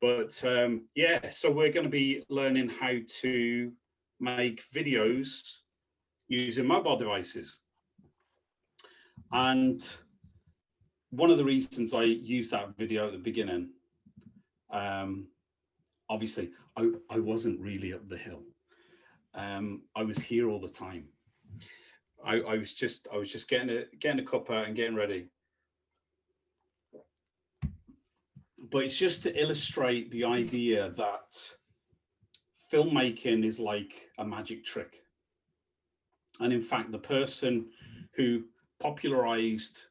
But yeah, so we're going to be learning how to make videos using mobile devices. And one of the reasons I used that video at the beginning, obviously I wasn't really up the hill. I was here all the time. I was just getting a cup out and getting ready. But it's just to illustrate the idea that filmmaking is like a magic trick. And in fact, the person who popularized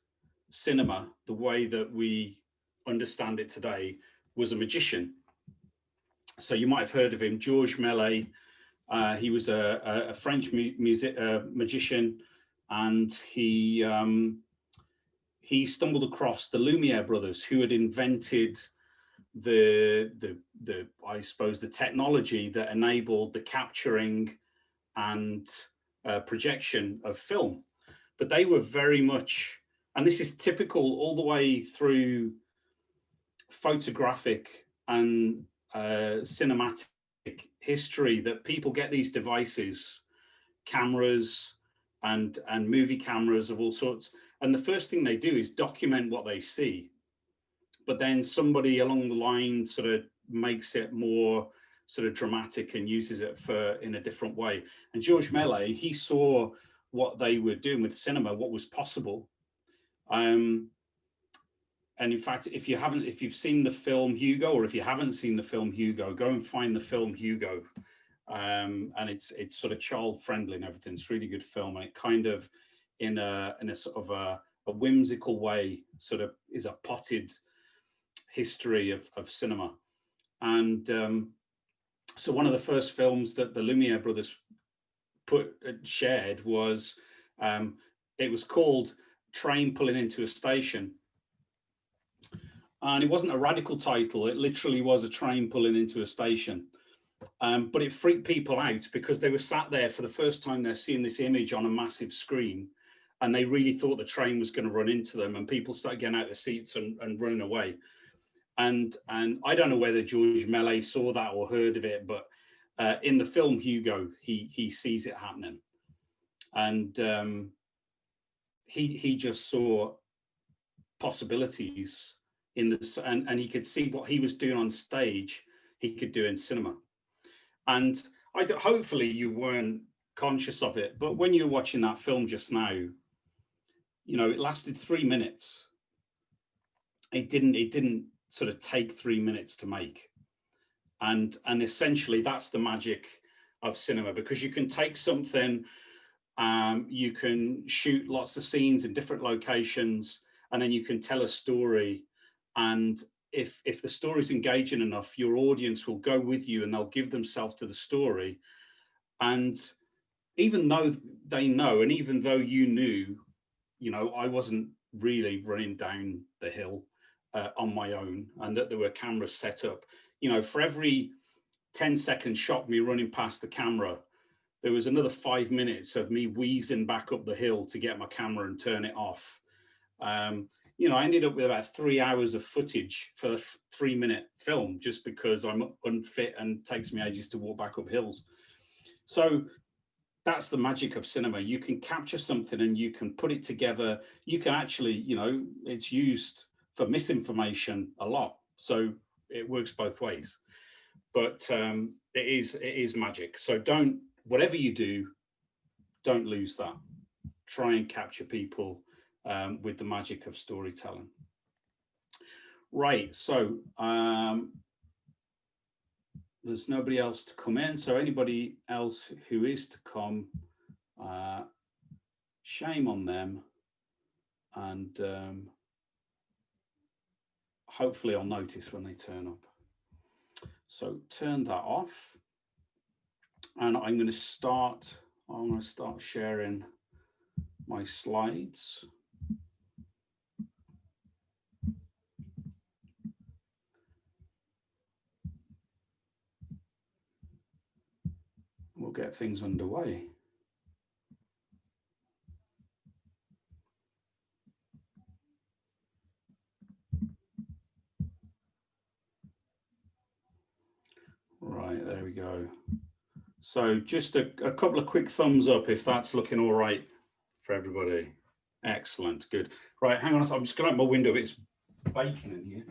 cinema the way that we understand it today was a magician. So you might have heard of him, Georges Méliès. He was a French magician, and he stumbled across the Lumiere brothers, who had invented I suppose the technology that enabled the capturing and projection of film. But they were very much, and this is typical all the way through photographic and cinematic history, that people get these devices, cameras and movie cameras of all sorts, and the first thing they do is document what they see. But then somebody along the line sort of makes it more sort of dramatic and uses it in a different way. And Georges Méliès, he saw what they were doing with cinema, what was possible. And in fact, if you've seen the film Hugo, or if you haven't seen the film Hugo, go and find the film Hugo. And it's sort of child friendly and everything. It's a really good film, and it kind of in a sort of a whimsical way sort of is a potted history of cinema. And so one of the first films that the Lumiere brothers shared was, it was called Train Pulling Into a Station. And it wasn't a radical title, it literally was a train pulling into a station. But it freaked people out because they were sat there for the first time, they're seeing this image on a massive screen, and they really thought the train was going to run into them, and people started getting out of their seats and running away. And I don't know whether Georges Méliès saw that or heard of it, but in the film Hugo, he sees it happening. And he just saw possibilities in this, and he could see what he was doing on stage, he could do in cinema. And hopefully you weren't conscious of it, but when you're watching that film just now, you know, it lasted 3 minutes. It didn't sort of take 3 minutes to make. And essentially that's the magic of cinema, because you can take something, you can shoot lots of scenes in different locations, and then you can tell a story. And if the story's engaging enough, your audience will go with you and they'll give themselves to the story. And even though they know, and even though you knew, you know, I wasn't really running down the hill on my own, and that there were cameras set up, you know, for every 10-second shot me running past the camera, there was another 5 minutes of me wheezing back up the hill to get my camera and turn it off. You know, I ended up with about 3 hours of footage for a 3-minute film, just because I'm unfit and it takes me ages to walk back up hills. So that's the magic of cinema. You can capture something and you can put it together. You can actually, you know, it's used for misinformation a lot. So it works both ways. But it is magic. So whatever you do, don't lose that. Try and capture people with the magic of storytelling. Right, so there's nobody else to come in. So anybody else who is to come, shame on them. And hopefully I'll notice when they turn up. So turn that off. And I'm going to start sharing my slides. We'll get things underway. Right, there we go. So just a couple of quick thumbs up if that's looking all right for everybody. Excellent, good. Right, hang on, I'm just going to open my window. It's baking in here.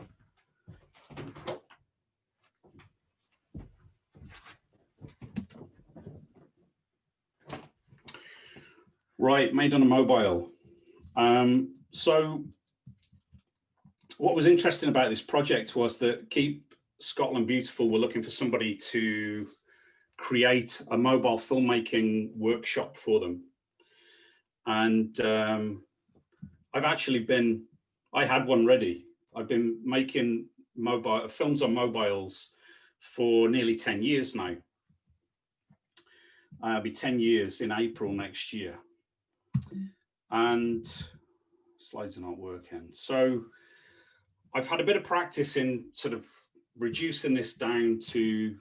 Right, MadeOnAMobile. So what was interesting about this project was that Keep Scotland Beautiful were looking for somebody to create a mobile filmmaking workshop for them. And I had one ready. I've been making mobile films on mobiles for nearly 10 years now. It'll be 10 years in April next year. And slides are not working. So I've had a bit of practice in sort of reducing this down to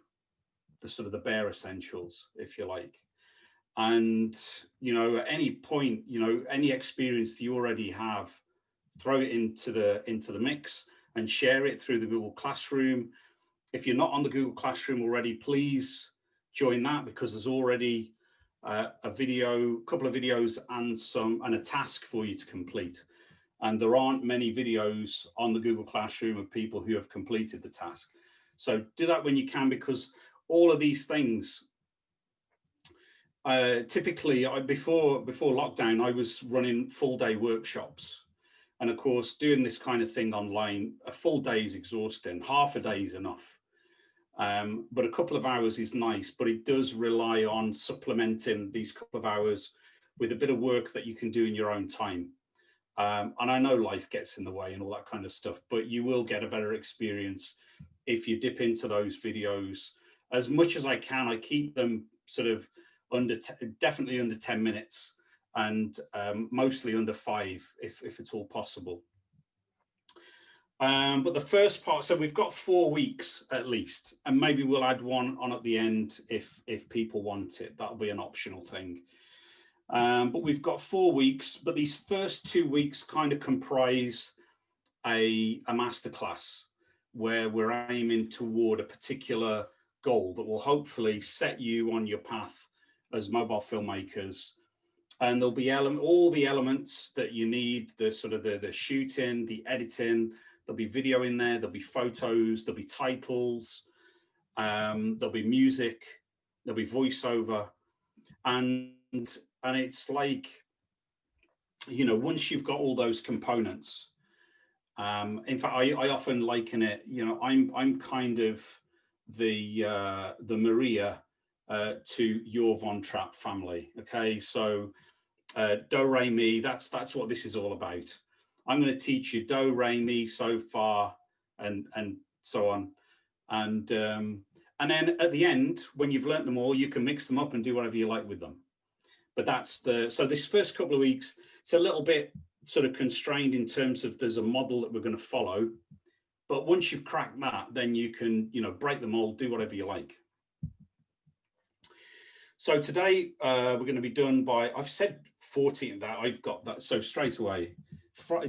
the sort of the bare essentials, if you like. And, you know, at any point, you know, any experience that you already have, throw it into the mix and share it through the Google Classroom. If you're not on the Google Classroom already, please join that, because there's already a couple of videos and a task for you to complete. And there aren't many videos on the Google Classroom of people who have completed the task. So do that when you can, because all of these things, typically before lockdown, I was running full-day workshops. And of course, doing this kind of thing online, a full day is exhausting. Half a day is enough. But a couple of hours is nice, but it does rely on supplementing these couple of hours with a bit of work that you can do in your own time. And I know life gets in the way and all that kind of stuff, but you will get a better experience if you dip into those videos. As much as I can, I keep them sort of definitely under 10 minutes and mostly under 5 if it's all possible. But the first part, so we've got 4 weeks at least, and maybe we'll add one on at the end if people want it. That'll be an optional thing. But we've got 4 weeks, but these first 2 weeks kind of comprise a masterclass where we're aiming toward a particular goal that will hopefully set you on your path as mobile filmmakers. And there'll be all the elements that you need, the sort of the shooting, the editing. There'll be video in there, there'll be photos, there'll be titles, there'll be music, there'll be voiceover. And it's like, you know, once you've got all those components, in fact, I often liken it, you know, I'm kind of the Maria to your Von Trapp family. Okay, so do, re, mi, that's what this is all about. I'm going to teach you do, re, mi, so far, and so on. And then at the end, when you've learnt them all, you can mix them up and do whatever you like with them. But so this first couple of weeks, it's a little bit sort of constrained in terms of there's a model that we're going to follow. But once you've cracked that, then you can, you know, break the mold, do whatever you like. So today we're going to be done by, I've said 14, that I've got that. So straight away,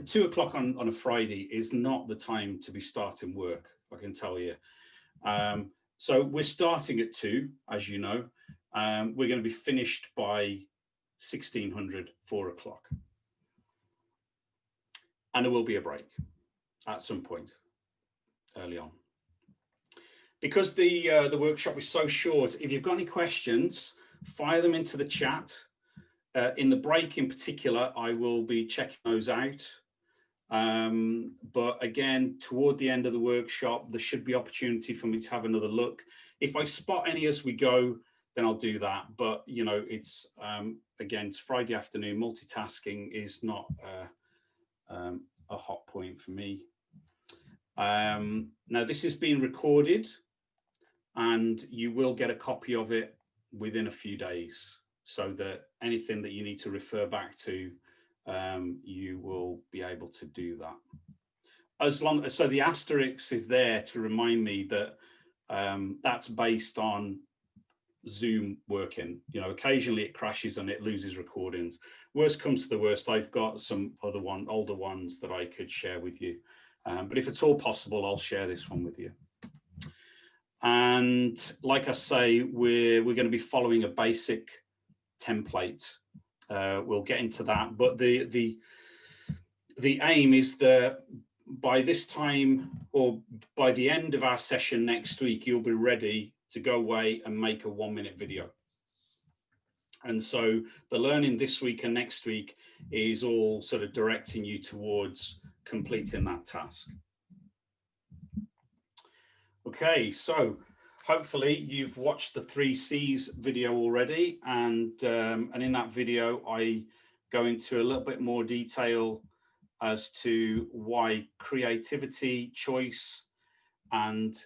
2 o'clock on a Friday is not the time to be starting work, I can tell you. So we're starting at 2, as you know. We're going to be finished by 1600, 4 o'clock. And there will be a break at some point early on. Because the workshop is so short, if you've got any questions, fire them into the chat. In the break in particular, I will be checking those out. But again, toward the end of the workshop, there should be opportunity for me to have another look. If I spot any as we go, then I'll do that. But, you know, it's, again, it's Friday afternoon. Multitasking is not a hot point for me. Now, this is being recorded, and you will get a copy of it within a few days, so that anything that you need to refer back to, you will be able to do that. So the asterisk is there to remind me that that's based on Zoom working. You know, occasionally it crashes and it loses recordings. Worst comes to the worst, I've got some older ones that I could share with you. But if it's all possible, I'll share this one with you. And like I say, we're going to be following a basic template. We'll get into that, but the aim is that by this time, or by the end of our session next week, you'll be ready to go away and make a 1-minute video. And so the learning this week and next week is all sort of directing you towards completing that task. Okay, so hopefully you've watched the 3 C's video already, and in that video I go into a little bit more detail as to why creativity, choice, and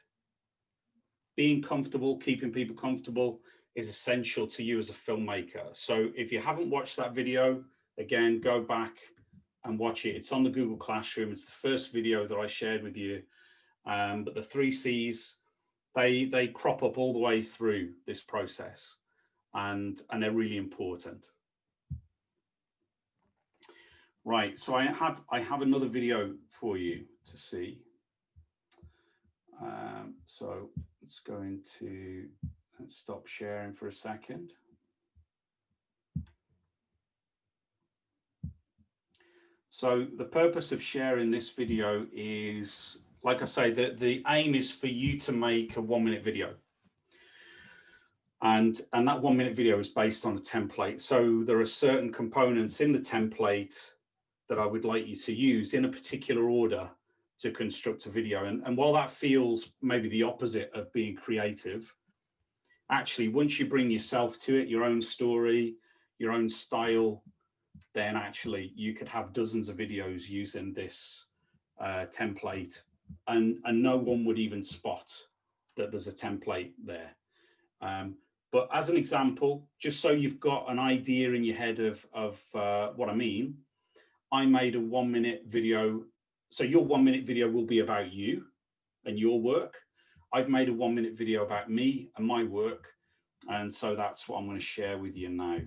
being comfortable, keeping people comfortable is essential to you as a filmmaker. So if you haven't watched that video, again, go back and watch it. It's on the Google Classroom. It's the first video that I shared with you. But the 3 C's, they crop up all the way through this process, and they're really important. Right, so I have another video for you to see. So let's go into, let's stop sharing for a second. So the purpose of sharing this video is, like I say, the aim is for you to make a 1-minute video. And that 1-minute video is based on a template. So there are certain components in the template that I would like you to use in a particular order to construct a video. And while that feels maybe the opposite of being creative, actually, once you bring yourself to it, your own story, your own style, then actually you could have dozens of videos using this template, and no one would even spot that there's a template there. But as an example, just so you've got an idea in your head of what I mean, I made a 1-minute video. So your 1-minute video will be about you and your work. I've made a 1-minute video about me and my work. And so that's what I'm going to share with you now.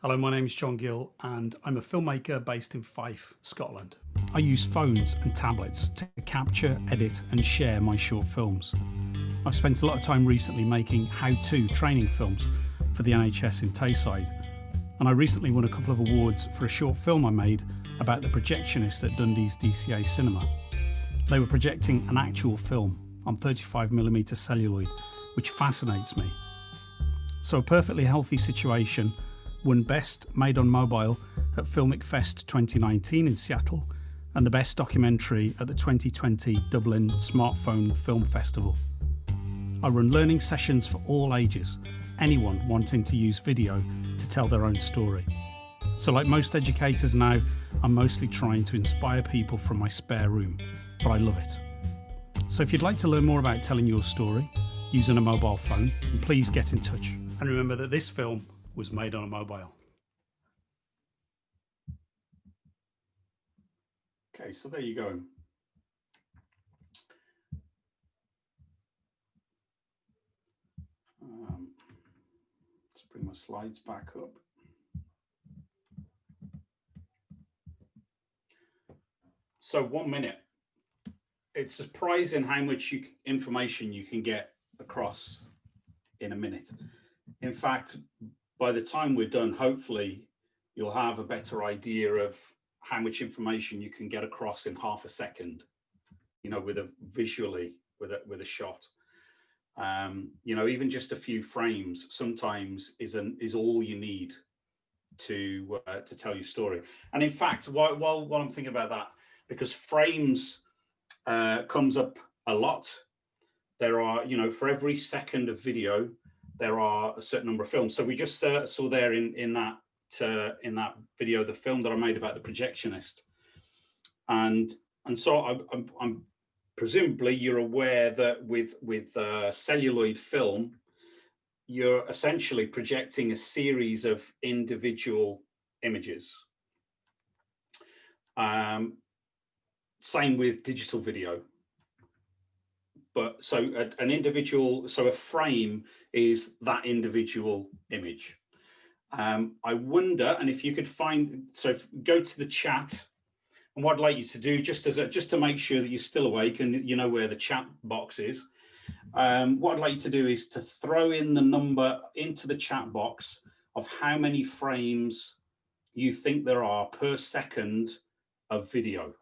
Hello, my name is John Gill and I'm a filmmaker based in Fife, Scotland. I use phones and tablets to capture, edit and share my short films. I've spent a lot of time recently making how-to training films for the NHS in Tayside, and I recently won a couple of awards for a short film I made about the projectionist at Dundee's DCA cinema. They were projecting an actual film on 35mm celluloid, which fascinates me. So a perfectly healthy situation won Best Made on Mobile at Filmic Fest 2019 in Seattle, and the Best Documentary at the 2020 Dublin Smartphone Film Festival. I run learning sessions for all ages, anyone wanting to use video to tell their own story. So like most educators now, I'm mostly trying to inspire people from my spare room, but I love it. So if you'd like to learn more about telling your story using a mobile phone, please get in touch. And remember that this film was made on a mobile. Okay, so there you go. Let's bring my slides back up. So 1 minute. It's surprising how much information you can get across in a minute. In fact, by the time we're done, hopefully you'll have a better idea of how much information you can get across in half a second, you know, with a visually, with a shot. You know, even just a few frames sometimes is all you need to tell your story. And in fact, while I'm thinking about that, because frames comes up a lot, there are, you know, for every second of video, there are a certain number of films. So we just saw there in that video, the film that I made about the projectionist, and so I'm presumably you're aware that with celluloid film, you're essentially projecting a series of individual images. Same with digital video. But so an individual, so a frame is that individual image. I wonder, and if you could find, so go to the chat And what I'd like you to do, just to make sure that you're still awake and you know where the chat box is, what I'd like you to do is to throw in the number into the chat box of how many frames you think there are per second of video.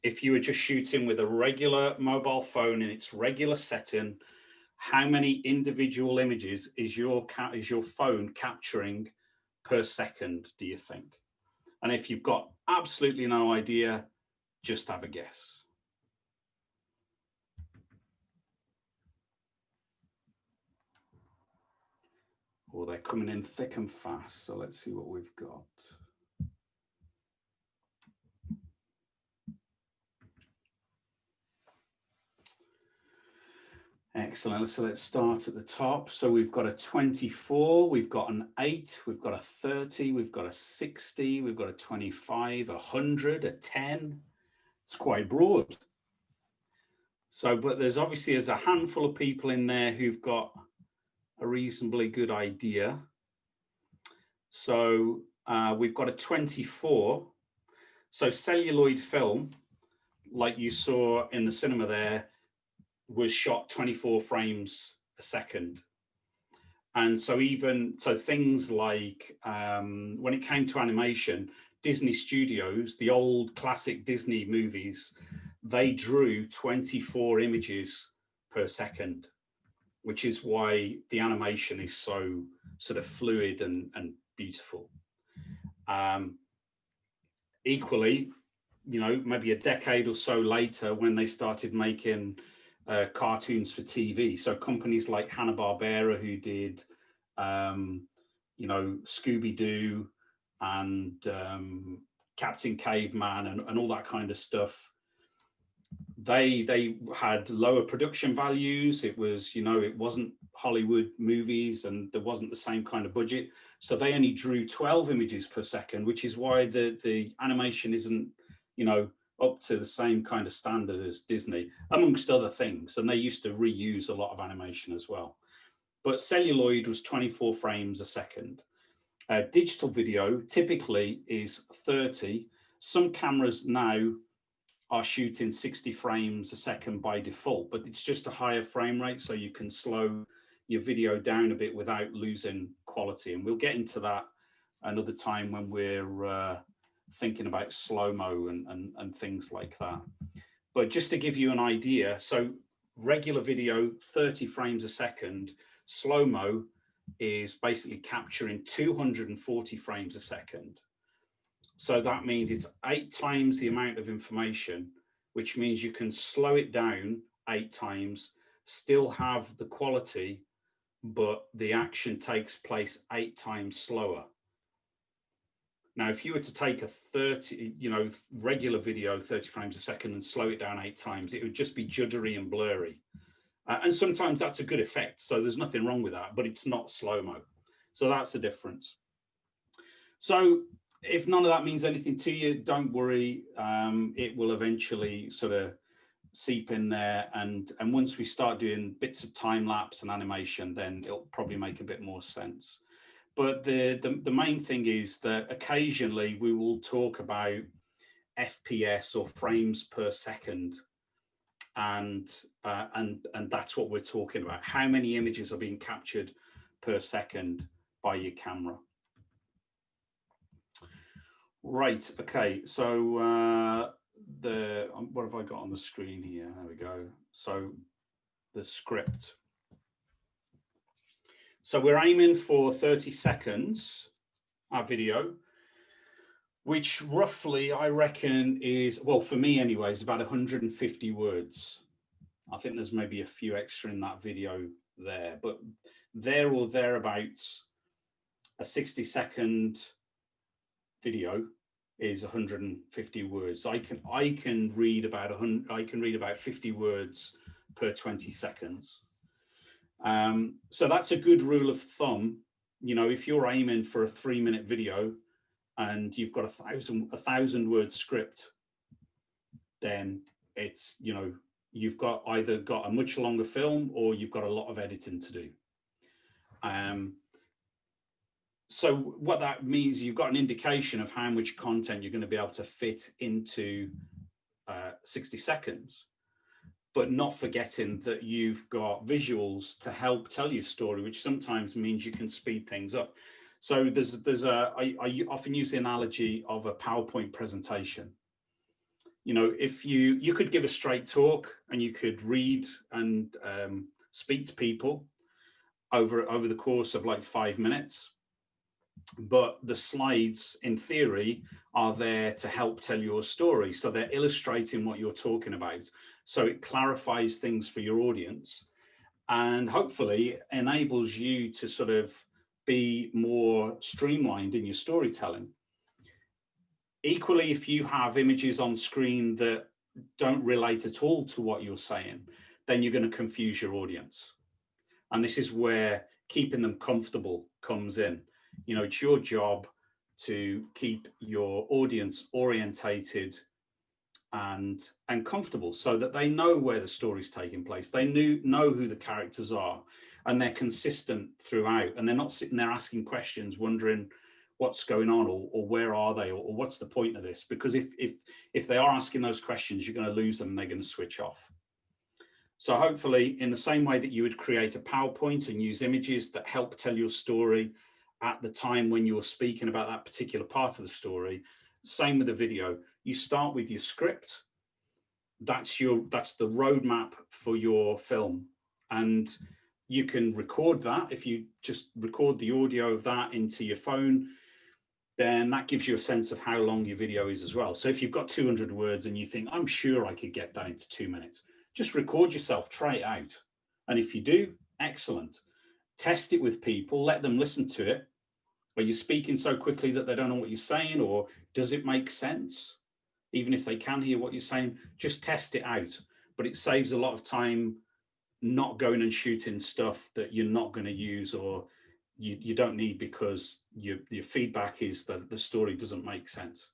If you were just shooting with a regular mobile phone in its regular setting, how many individual images is your phone capturing per second, do you think? And if you've got absolutely no idea, just have a guess. Oh, they're coming in thick and fast. So let's see what we've got. Excellent. So let's start at the top. So we've got a 24, we've got an 8, we've got a 30, we've got a 60, we've got a 25, 100, a 10. It's quite broad. So, but there's a handful of people in there who've got a reasonably good idea. So we've got a 24. So celluloid film, like you saw in the cinema there, was shot 24 frames a second. And so things like when it came to animation, Disney Studios, the old classic Disney movies, they drew 24 images per second, which is why the animation is so sort of fluid and beautiful. Equally, you know, maybe a decade or so later, when they started making cartoons for TV, so companies like Hanna-Barbera, who did, you know, Scooby-Doo and Captain Caveman and all that kind of stuff, they had lower production values. It was, you know, it wasn't Hollywood movies and there wasn't the same kind of budget. So they only drew 12 images per second, which is why the animation isn't, you know, up to the same kind of standard as Disney, amongst other things. And they used to reuse a lot of animation as well. But celluloid was 24 frames a second. Digital video typically is 30. Some cameras now are shooting 60 frames a second by default, but it's just a higher frame rate, so you can slow your video down a bit without losing quality. And we'll get into that another time when we're thinking about slow-mo and things like that. But just to give you an idea, so regular video, 30 frames a second, slow-mo is basically capturing 240 frames a second. So that means it's 8 times the amount of information, which means you can slow it down 8 times, still have the quality, but the action takes place 8 times slower. Now, if you were to take a 30, you know, regular video, 30 frames a second, and slow it down 8 times, it would just be juddery and blurry. And sometimes that's a good effect. So there's nothing wrong with that, but it's not slow-mo. So that's the difference. So if none of that means anything to you, don't worry. It will eventually sort of seep in there. And once we start doing bits of time lapse and animation, then it'll probably make a bit more sense. But the main thing is that occasionally we will talk about FPS or frames per second. And that's what we're talking about. How many images are being captured per second by your camera? Right. Okay. So what have I got on the screen here? There we go. So the script. So we're aiming for 30 seconds, our video, which roughly I reckon is, well, for me anyways, about 150 words. I think there's maybe a few extra in that video there, but there or thereabouts, a 60-second video is 150 words. I can read about 50 words per 20 seconds. So that's a good rule of thumb. You know, if you're aiming for a 3-minute video and you've got a 1,000 word script, then it's, you know, you've got either got a much longer film or you've got a lot of editing to do. So what that means, you've got an indication of how much content you're going to be able to fit into 60 seconds, but not forgetting that you've got visuals to help tell your story, which sometimes means you can speed things up. So I often use the analogy of a PowerPoint presentation. You know, if you could give a straight talk and you could read and speak to people over the course of like 5 minutes, but the slides in theory are there to help tell your story. So they're illustrating what you're talking about. So it clarifies things for your audience and hopefully enables you to sort of be more streamlined in your storytelling. Equally, if you have images on screen that don't relate at all to what you're saying, then you're going to confuse your audience. And this is where keeping them comfortable comes in. You know, it's your job to keep your audience orientated and comfortable so that they know where the story's taking place. They know who the characters are and they're consistent throughout, and they're not sitting there asking questions wondering what's going on or where are they or what's the point of this, because if they are asking those questions, you're going to lose them and they're going to switch off. So hopefully, in the same way that you would create a PowerPoint and use images that help tell your story at the time when you're speaking about that particular part of the story, same with the video. You start with your script. That's the roadmap for your film. And you can record that. If you just record the audio of that into your phone, then that gives you a sense of how long your video is as well. So if you've got 200 words and you think, I'm sure I could get that into 2 minutes, just record yourself, try it out. And if you do, excellent. Test it with people, let them listen to it. Are you speaking so quickly that they don't know what you're saying, or does it make sense? Even if they can hear what you're saying, just test it out. But it saves a lot of time not going and shooting stuff that you're not going to use or you don't need because your feedback is that the story doesn't make sense.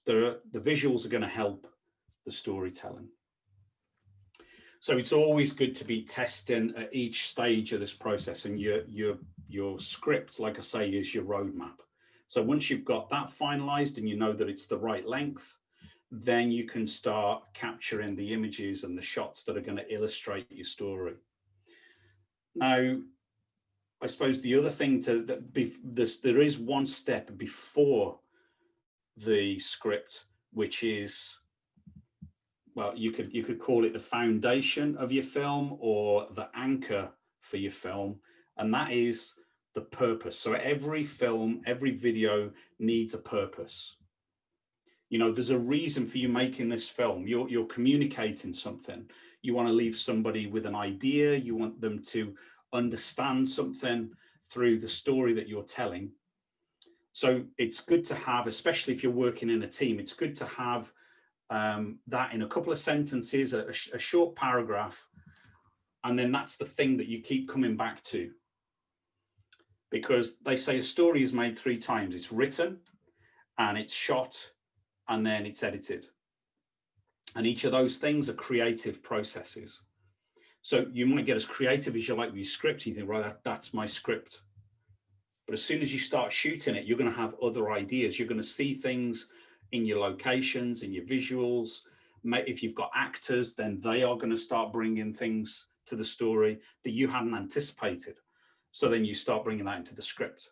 The visuals are going to help the storytelling. So it's always good to be testing at each stage of this process, and your script, like I say, is your roadmap. So once you've got that finalized and you know that it's the right length, then you can start capturing the images and the shots that are going to illustrate your story. Now, I suppose the other thing there is one step before the script, which is, well, you could call it the foundation of your film or the anchor for your film, and that is the purpose. So every film, every video needs a purpose. You know, there's a reason for you making this film. You're communicating something. You want to leave somebody with an idea. You want them to understand something through the story that you're telling. So it's good to have, especially if you're working in a team, it's good to have that in a couple of sentences, a short paragraph, and then that's the thing that you keep coming back to. Because they say a story is made 3 times. It's written, and it's shot, and then it's edited. And each of those things are creative processes. So you want to get as creative as you like with your script. You think, right, that's my script. But as soon as you start shooting it, you're going to have other ideas. You're going to see things in your locations, in your visuals. If you've got actors, then they are going to start bringing things to the story that you hadn't anticipated. So then you start bringing that into the script.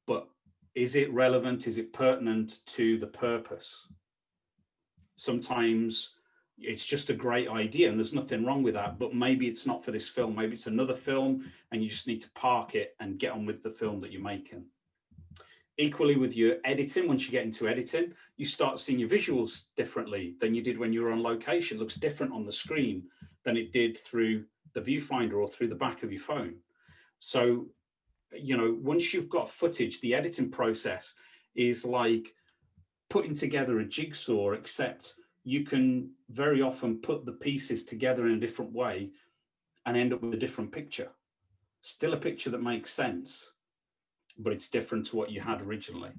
But is it relevant? Is it pertinent to the purpose? Sometimes it's just a great idea and there's nothing wrong with that, but maybe it's not for this film. Maybe it's another film and you just need to park it and get on with the film that you're making. Equally with your editing, once you get into editing, you start seeing your visuals differently than you did when you were on location. It looks different on the screen than it did through the viewfinder or through the back of your phone. So, you know, once you've got footage, the editing process is like putting together a jigsaw, except you can very often put the pieces together in a different way and end up with a different picture. Still a picture that makes sense, but it's different to what you had originally.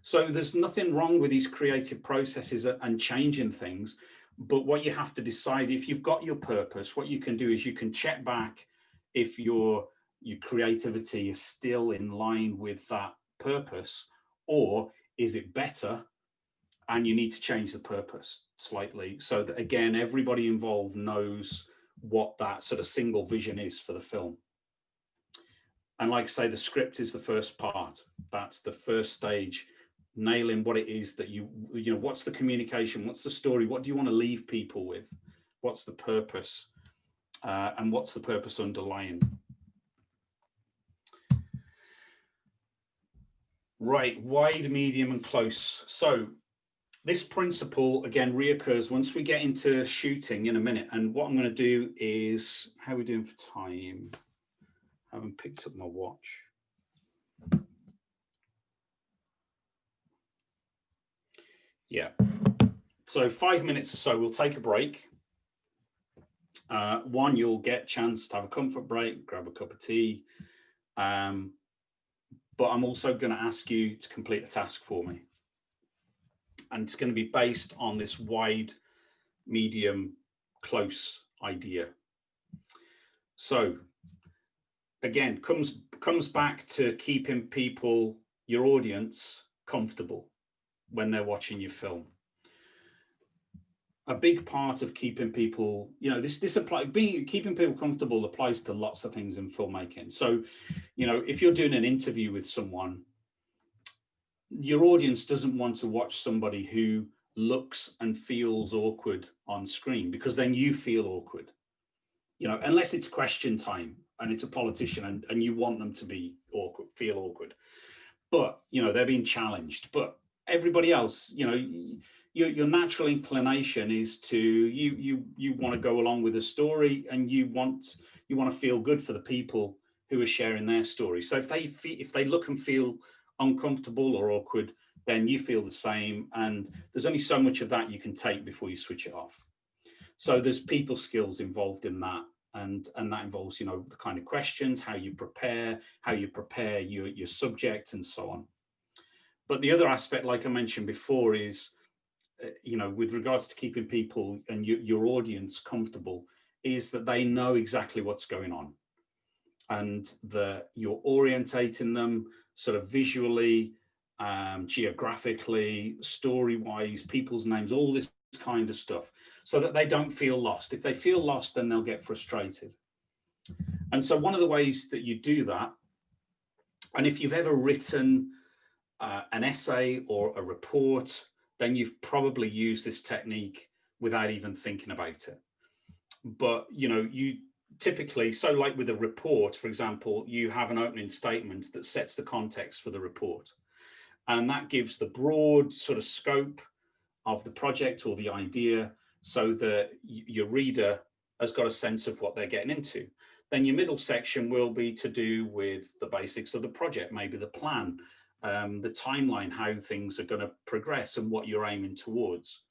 So there's nothing wrong with these creative processes and changing things, but what you have to decide, if you've got your purpose, what you can do is you can check back if you're your creativity is still in line with that purpose, or is it better and you need to change the purpose slightly so that, again, everybody involved knows what that sort of single vision is for the film. And like I say, the script is the first part. That's the first stage, nailing what it is that you know, what's the communication, what's the story, what do you want to leave people with, what's the purpose, and what's the purpose underlying. Right, wide, medium, and close. So this principle, again, reoccurs once we get into shooting in a minute. And what I'm going to do is, how are we doing for time? I haven't picked up my watch. Yeah. So 5 minutes or so, we'll take a break. One, you'll get a chance to have a comfort break, grab a cup of tea. But I'm also going to ask you to complete a task for me. And it's going to be based on this wide, medium, close idea. So again, comes back to keeping people, your audience, comfortable when they're watching your film. A big part of keeping people, you know, keeping people comfortable applies to lots of things in filmmaking. So, you know, if you're doing an interview with someone, your audience doesn't want to watch somebody who looks and feels awkward on screen, because then you feel awkward, you know, unless it's question time and it's a politician and you want them to be awkward, feel awkward. But, you know, they're being challenged. But everybody else, you know, your natural inclination is to, you want to go along with the story, and you want to feel good for the people who are sharing their story. So if they look and feel uncomfortable or awkward, then you feel the same, and there's only so much of that you can take before you switch it off. So there's people skills involved in that, and that involves, you know, the kind of questions, how you prepare your subject, and so on. But the other aspect, like I mentioned before, is, you know, with regards to keeping people and your audience comfortable, is that they know exactly what's going on, and that you're orientating them sort of visually, geographically, story-wise, people's names, all this kind of stuff, so that they don't feel lost. If they feel lost, then they'll get frustrated. And so one of the ways that you do that, and if you've ever written an essay or a report, then you've probably used this technique without even thinking about it. But, you know, you typically, so like with a report, for example, you have an opening statement that sets the context for the report. And that gives the broad sort of scope of the project or the idea, so that your reader has got a sense of what they're getting into. Then your middle section will be to do with the basics of the project, maybe the plan, the timeline, how things are going to progress and what you're aiming towards.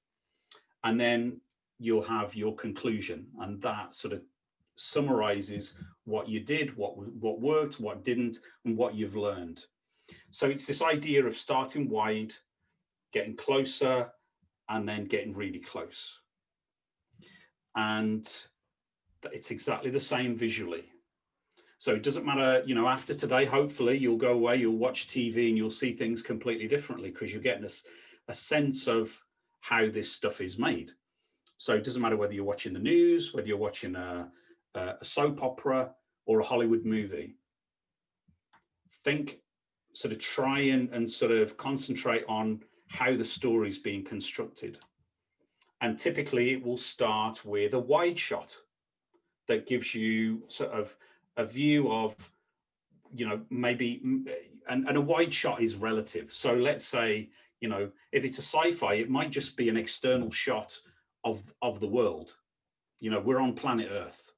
And then you'll have your conclusion, and that sort of summarizes what you did, what worked, what didn't, and what you've learned. So it's this idea of starting wide, getting closer, and then getting really close. And it's exactly the same visually. So it doesn't matter, you know, after today, hopefully you'll go away, you'll watch TV, and you'll see things completely differently, because you're getting a sense of how this stuff is made. So it doesn't matter whether you're watching the news, whether you're watching a soap opera or a Hollywood movie. Sort of try and sort of concentrate on how the story is being constructed. And typically it will start with a wide shot that gives you sort of a view of, you know, maybe, and a wide shot is relative. So let's say, you know, if it's a sci-fi, it might just be an external shot of the world. You know, we're on planet Earth.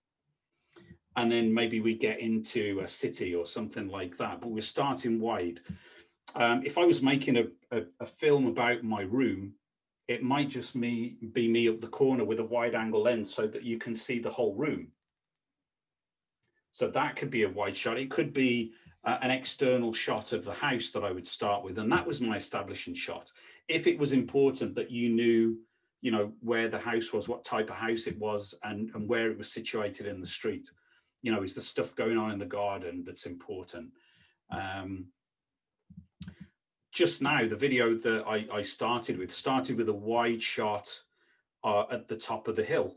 And then maybe we get into a city or something like that, but we're starting wide. If I was making a film about my room, it might just be me up the corner with a wide angle lens so that you can see the whole room. So that could be a wide shot. It could be an external shot of the house that I would start with. And that was my establishing shot. If it was important that you knew, you know, where the house was, what type of house it was, and where it was situated in the street. you know, is the stuff going on in the garden that's important. Just now, the video that I started with a wide shot at the top of the hill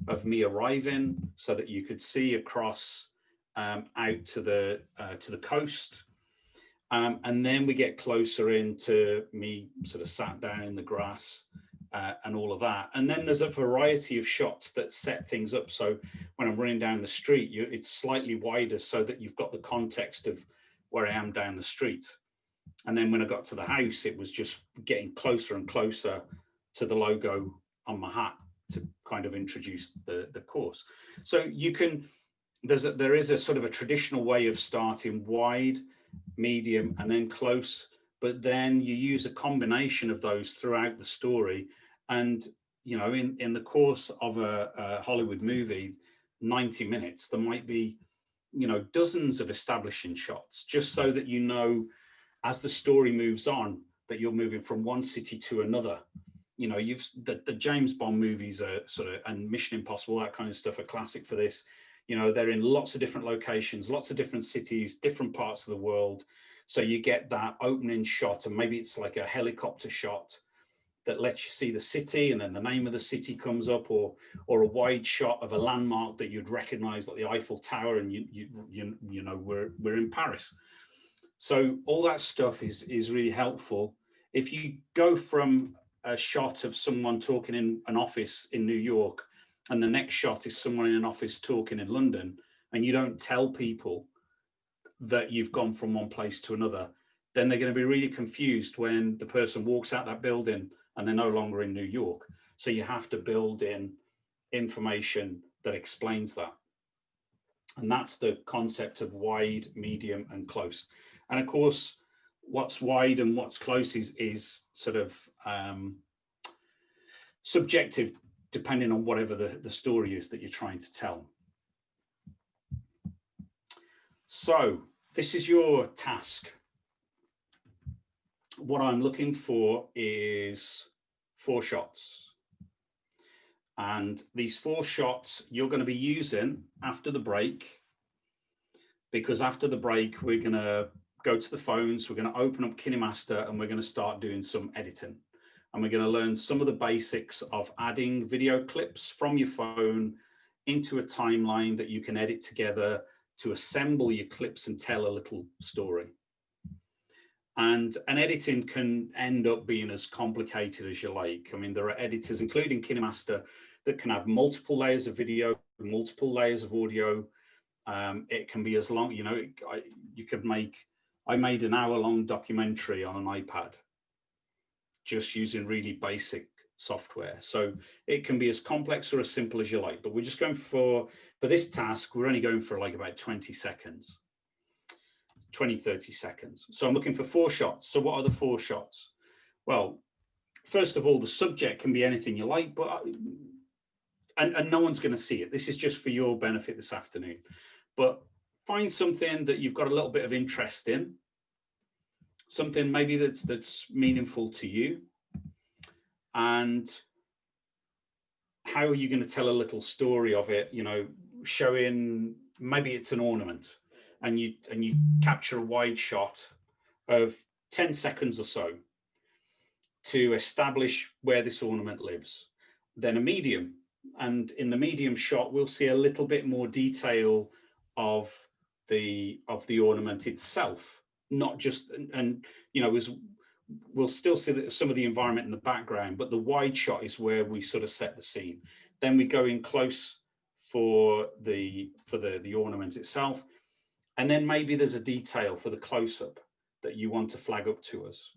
of me arriving, so that you could see across out to the coast. And then we get closer into me sort of sat down in the grass and all of that. And then there's a variety of shots that set things up. So when I'm running down the street, it's slightly wider so that you've got the context of where I am down the street. And then when I got to the house, it was just getting closer and closer to the logo on my hat to kind of introduce the course. So you can, there is a sort of a traditional way of starting wide, medium, and then close, but then you use a combination of those throughout the story. And, you know, in the course of a Hollywood movie, 90 minutes, there might be, you know, dozens of establishing shots, just so that, you know, as the story moves on, that you're moving from one city to another. You know, the James Bond movies are sort of, and Mission Impossible, that kind of stuff, are classic for this. You know, they're in lots of different locations, lots of different cities, different parts of the world. So you get that opening shot, and maybe it's like a helicopter shot that lets you see the city, and then the name of the city comes up, or a wide shot of a landmark that you'd recognize, like the Eiffel Tower, and you know, we're in Paris. So all that stuff is really helpful. If you go from a shot of someone talking in an office in New York, and the next shot is someone in an office talking in London, and you don't tell people that you've gone from one place to another, then they're going to be really confused when the person walks out that building and they're no longer in New York. So you have to build in information that explains that. And that's the concept of wide, medium, and close. And of course, what's wide and what's close is sort of subjective, depending on whatever the story is that you're trying to tell. So this is your task. What I'm looking for is 4 shots. And these 4 shots you're going to be using after the break, because after the break, we're going to go to the phones, we're going to open up Kinemaster, and we're going to start doing some editing. And we're going to learn some of the basics of adding video clips from your phone into a timeline that you can edit together to assemble your clips and tell a little story. And editing can end up being as complicated as you like. I mean, there are editors, including Kinemaster, that can have multiple layers of video, multiple layers of audio. It can be as long, you know, I made an hour-long documentary on an iPad, just using really basic software. So it can be as complex or as simple as you like, but we're just going for this task, we're only going for like about 20 seconds, 20, 30 seconds. So I'm looking for 4 shots. So what are the 4 shots? Well, first of all, the subject can be anything you like, but, and no one's going to see it. This is just for your benefit this afternoon, but find something that you've got a little bit of interest in, something maybe that's meaningful to you. And how are you going to tell a little story of it? You know, showing, maybe it's an ornament, and you capture a wide shot of 10 seconds or so to establish where this ornament lives. Then a medium, and in the medium shot, we'll see a little bit more detail of the ornament itself, not just, and you know, we'll still see some of the environment in the background, but the wide shot is where we sort of set the scene. Then we go in close for the ornament itself, and then maybe there's a detail for the close-up that you want to flag up to us.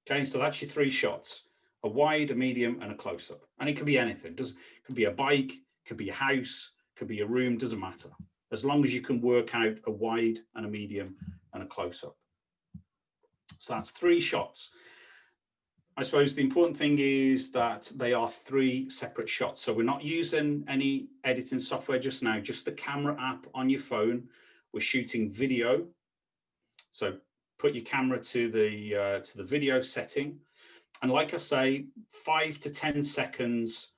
Okay, so that's your 3 shots: a wide, a medium, and a close-up. And it could be anything. It could be a bike, could be a house, could be a room, doesn't matter, as long as you can work out a wide and a medium and a close-up. So that's 3 shots. I suppose the important thing is that they are 3 separate shots. So we're not using any editing software just now, just the camera app on your phone. We're shooting video. So put your camera to the video setting. And like I say, 5 to 10 seconds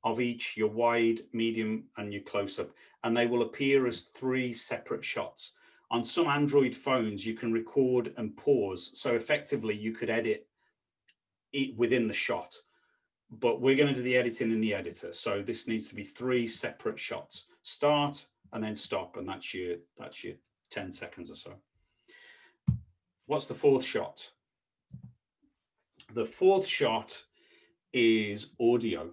of each, your wide, medium, and your close-up, and they will appear as 3 separate shots. On some Android phones, you can record and pause, so effectively you could edit it within the shot, but we're going to do the editing in the editor, so this needs to be 3 separate shots. Start and then stop, and that's your 10 seconds or so. What's the 4th shot? The 4th shot is audio.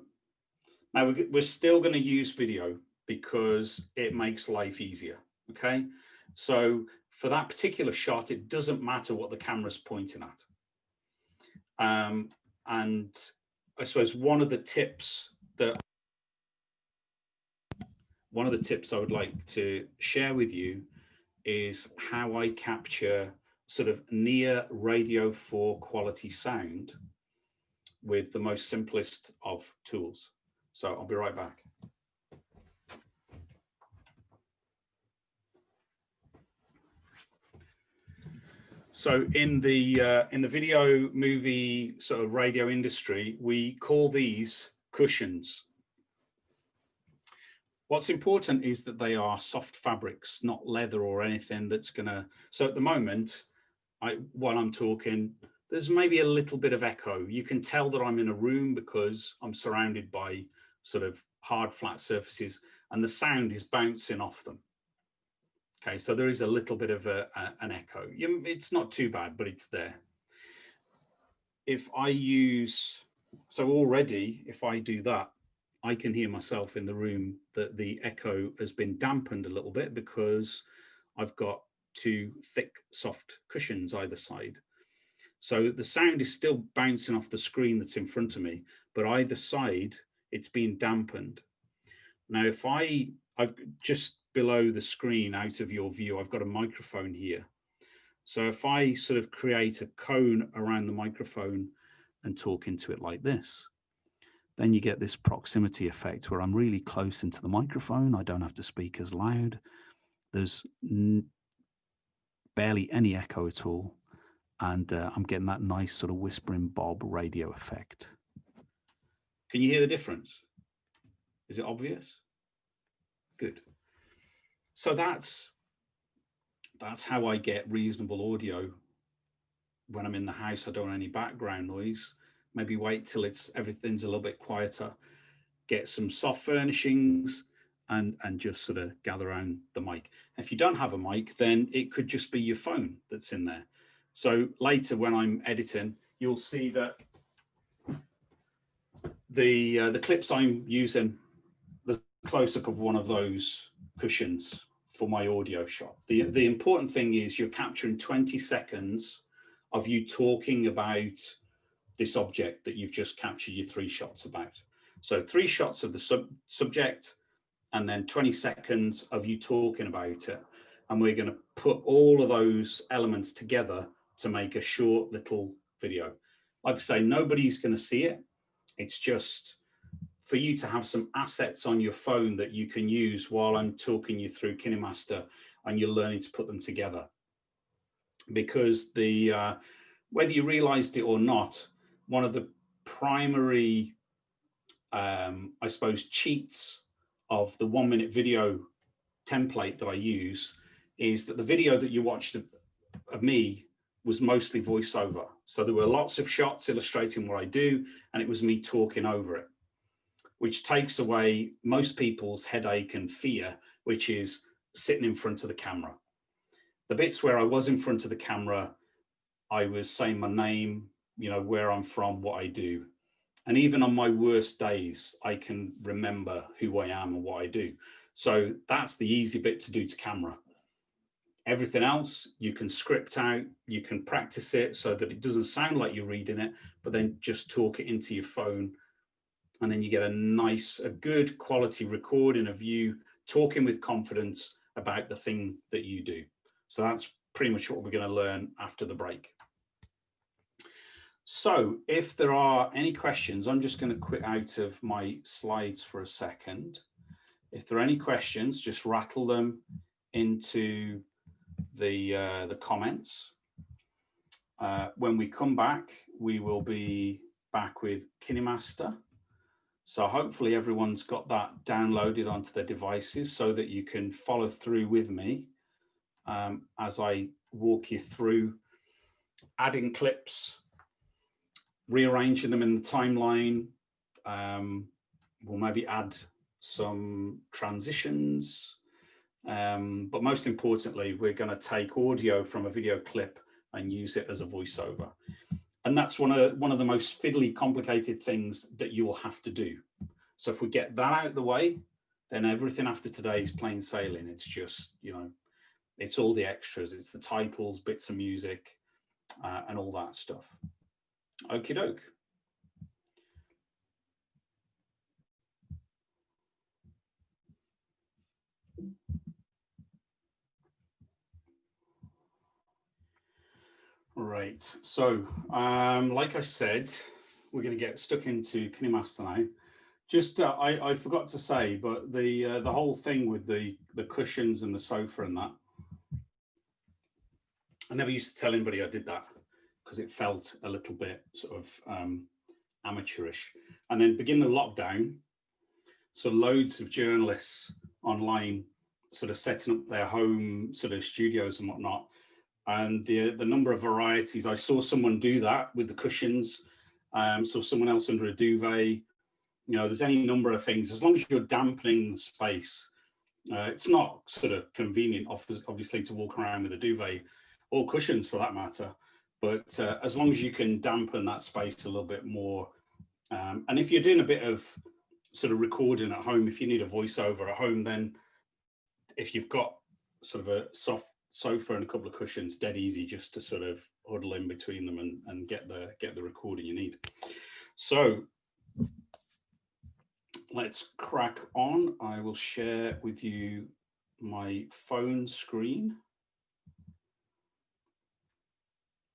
Now we're still going to use video because it makes life easier, okay? So for that particular shot, it doesn't matter what the camera's pointing at. And I suppose one of the tips I would like to share with you is how I capture sort of near Radio 4 quality sound with the most simplest of tools. So I'll be right back. So in the video, movie, sort of radio industry, we call these cushions. What's important is that they are soft fabrics, not leather or anything that's gonna. So at the moment, while I'm talking, there's maybe a little bit of echo. You can tell that I'm in a room because I'm surrounded by sort of hard, flat surfaces, and the sound is bouncing off them. Okay, so there is a little bit of an echo. It's not too bad, but it's there. If I use, so already, if I do that, I can hear myself in the room that the echo has been dampened a little bit because I've got 2 thick, soft cushions either side. So the sound is still bouncing off the screen that's in front of me, but either side, it's being dampened. Now, if I've just below the screen out of your view, I've got a microphone here. So if I sort of create a cone around the microphone and talk into it like this, then you get this proximity effect where I'm really close into the microphone. I don't have to speak as loud. There's barely any echo at all. And I'm getting that nice sort of whispering Bob radio effect. Can you hear the difference? Is it obvious? Good. So that's how I get reasonable audio when I'm in the house. I don't want any background noise. Maybe wait till everything's a little bit quieter, get some soft furnishings, and just sort of gather around the mic. If you don't have a mic, then it could just be your phone that's in there. So later when I'm editing, you'll see that the clips I'm using, the close-up of one of those cushions for my audio shot. The important thing is you're capturing 20 seconds of you talking about this object that you've just captured your 3 shots about. So 3 shots of the subject, and then 20 seconds of you talking about it. And we're going to put all of those elements together to make a short little video. Like I say, nobody's going to see it. It's just for you to have some assets on your phone that you can use while I'm talking you through Kinemaster and you're learning to put them together. Because whether you realized it or not, one of the primary, I suppose, cheats of the 1-minute video template that I use is that the video that you watched of me was mostly voiceover. So there were lots of shots illustrating what I do, and it was me talking over it, which takes away most people's headache and fear, which is sitting in front of the camera. The bits where I was in front of the camera, I was saying my name, you know, where I'm from, what I do. And even on my worst days, I can remember who I am and what I do. So that's the easy bit to do to camera. Everything else, you can script out, you can practice it so that it doesn't sound like you're reading it, but then just talk it into your phone. And then you get a good quality recording of you talking with confidence about the thing that you do. So that's pretty much what we're going to learn after the break. So if there are any questions, I'm just going to quit out of my slides for a second. If there are any questions, just rattle them into the comments. When we come back, we will be back with Kinemaster. So hopefully everyone's got that downloaded onto their devices so that you can follow through with me as I walk you through adding clips, rearranging them in the timeline. We'll maybe add some transitions. But most importantly, we're going to take audio from a video clip and use it as a voiceover. And that's one of the most fiddly, complicated things that you will have to do. So if we get that out of the way, then everything after today is plain sailing. It's just, you know, it's all the extras. It's the titles, bits of music, and all that stuff. Okie doke. Right, so like I said, we're going to get stuck into Kinemaster now. Just I forgot to say, but the whole thing with the cushions and the sofa and that, I never used to tell anybody I did that because it felt a little bit sort of amateurish. And then beginning of lockdown, so loads of journalists online sort of setting up their home sort of studios and whatnot. And the number of varieties, I saw someone do that with the cushions, saw someone else under a duvet. You know, there's any number of things, as long as you're dampening the space. It's not sort of convenient, obviously, to walk around with a duvet or cushions for that matter. But as long as you can dampen that space a little bit more. And if you're doing a bit of sort of recording at home, if you need a voiceover at home, then if you've got sort of a soft sofa and a couple of cushions, dead easy just to sort of huddle in between them and get the recording you need. So let's crack on. I will share with you my phone screen.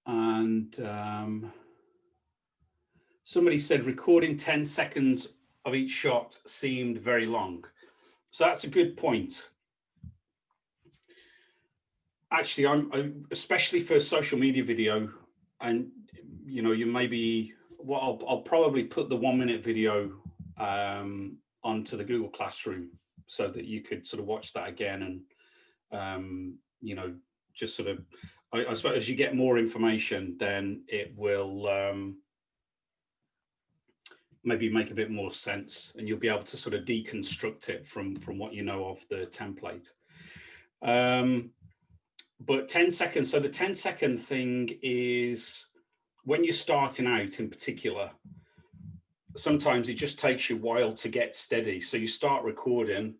And somebody said recording 10 seconds of each shot seemed very long. So that's a good point. Actually, I'm especially for social media video, and you know, you maybe I'll probably put the 1 minute video onto the Google Classroom so that you could sort of watch that again and you know, just sort of I suppose as you get more information, then it will maybe make a bit more sense, and you'll be able to sort of deconstruct it from what you know of the template. But 10 seconds, so the 10-second thing is when you're starting out in particular, sometimes it just takes you a while to get steady. So you start recording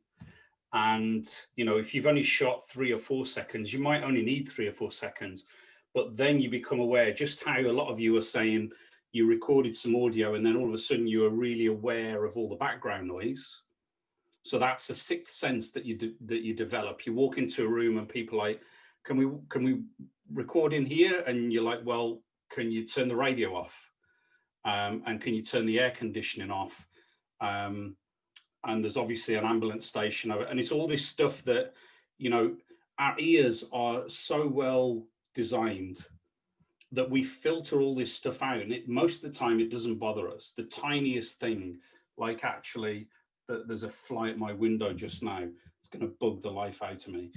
and, you know, if you've only shot 3 or 4 seconds, you might only need 3 or 4 seconds, but then you become aware just how a lot of you are saying you recorded some audio and then all of a sudden you are really aware of all the background noise. So that's a sixth sense that you develop. You walk into a room and people are like, can we record in here? And you're like, well, can you turn the radio off? And can you turn the air conditioning off? And there's obviously an ambulance station over it. And it's all this stuff that, you know, our ears are so well designed that we filter all this stuff out. And most of the time it doesn't bother us. The tiniest thing, like actually there's a fly at my window just now, it's going to bug the life out of me.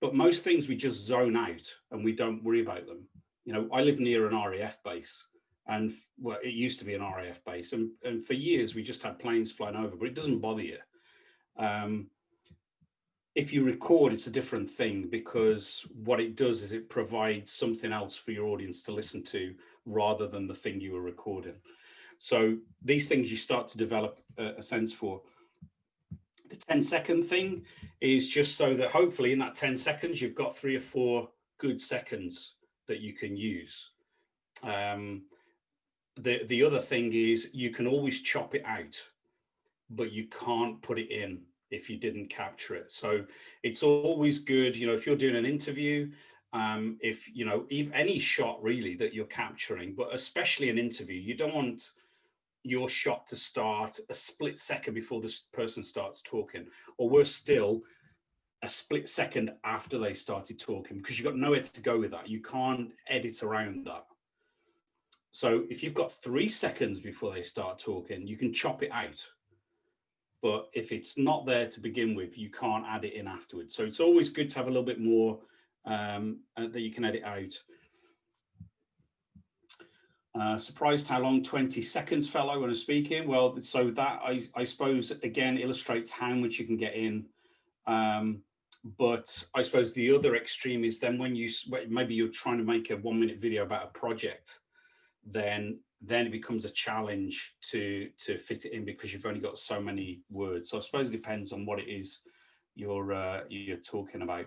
But most things we just zone out and we don't worry about them. You know, I live near an RAF base, and well, it used to be an RAF base, and for years we just had planes flying over, but it doesn't bother you. If you record, it's a different thing, because what it does is it provides something else for your audience to listen to rather than the thing you were recording. So these things you start to develop a sense for. The 10-second thing is just so that hopefully in that 10 seconds, you've got 3 or 4 good seconds that you can use. The other thing is you can always chop it out, but you can't put it in if you didn't capture it. So it's always good, you know, if you're doing an interview, if, you know, if any shot really that you're capturing, but especially an interview, you don't want your shot to start a split second before this person starts talking, or worse still, a split second after they started talking, because you've got nowhere to go with that. You can't edit around that. So if you've got 3 seconds before they start talking, you can chop it out. but if it's not there to begin with, you can't add it in afterwards. So it's always good to have a little bit more that you can edit out. Surprised how long 20 seconds, fellow, when I'm speaking. Well, so that I suppose again illustrates how much you can get in. But I suppose the other extreme is then when maybe you're trying to make a 1-minute video about a project, then it becomes a challenge to fit it in because you've only got so many words. So I suppose it depends on what it is you're talking about.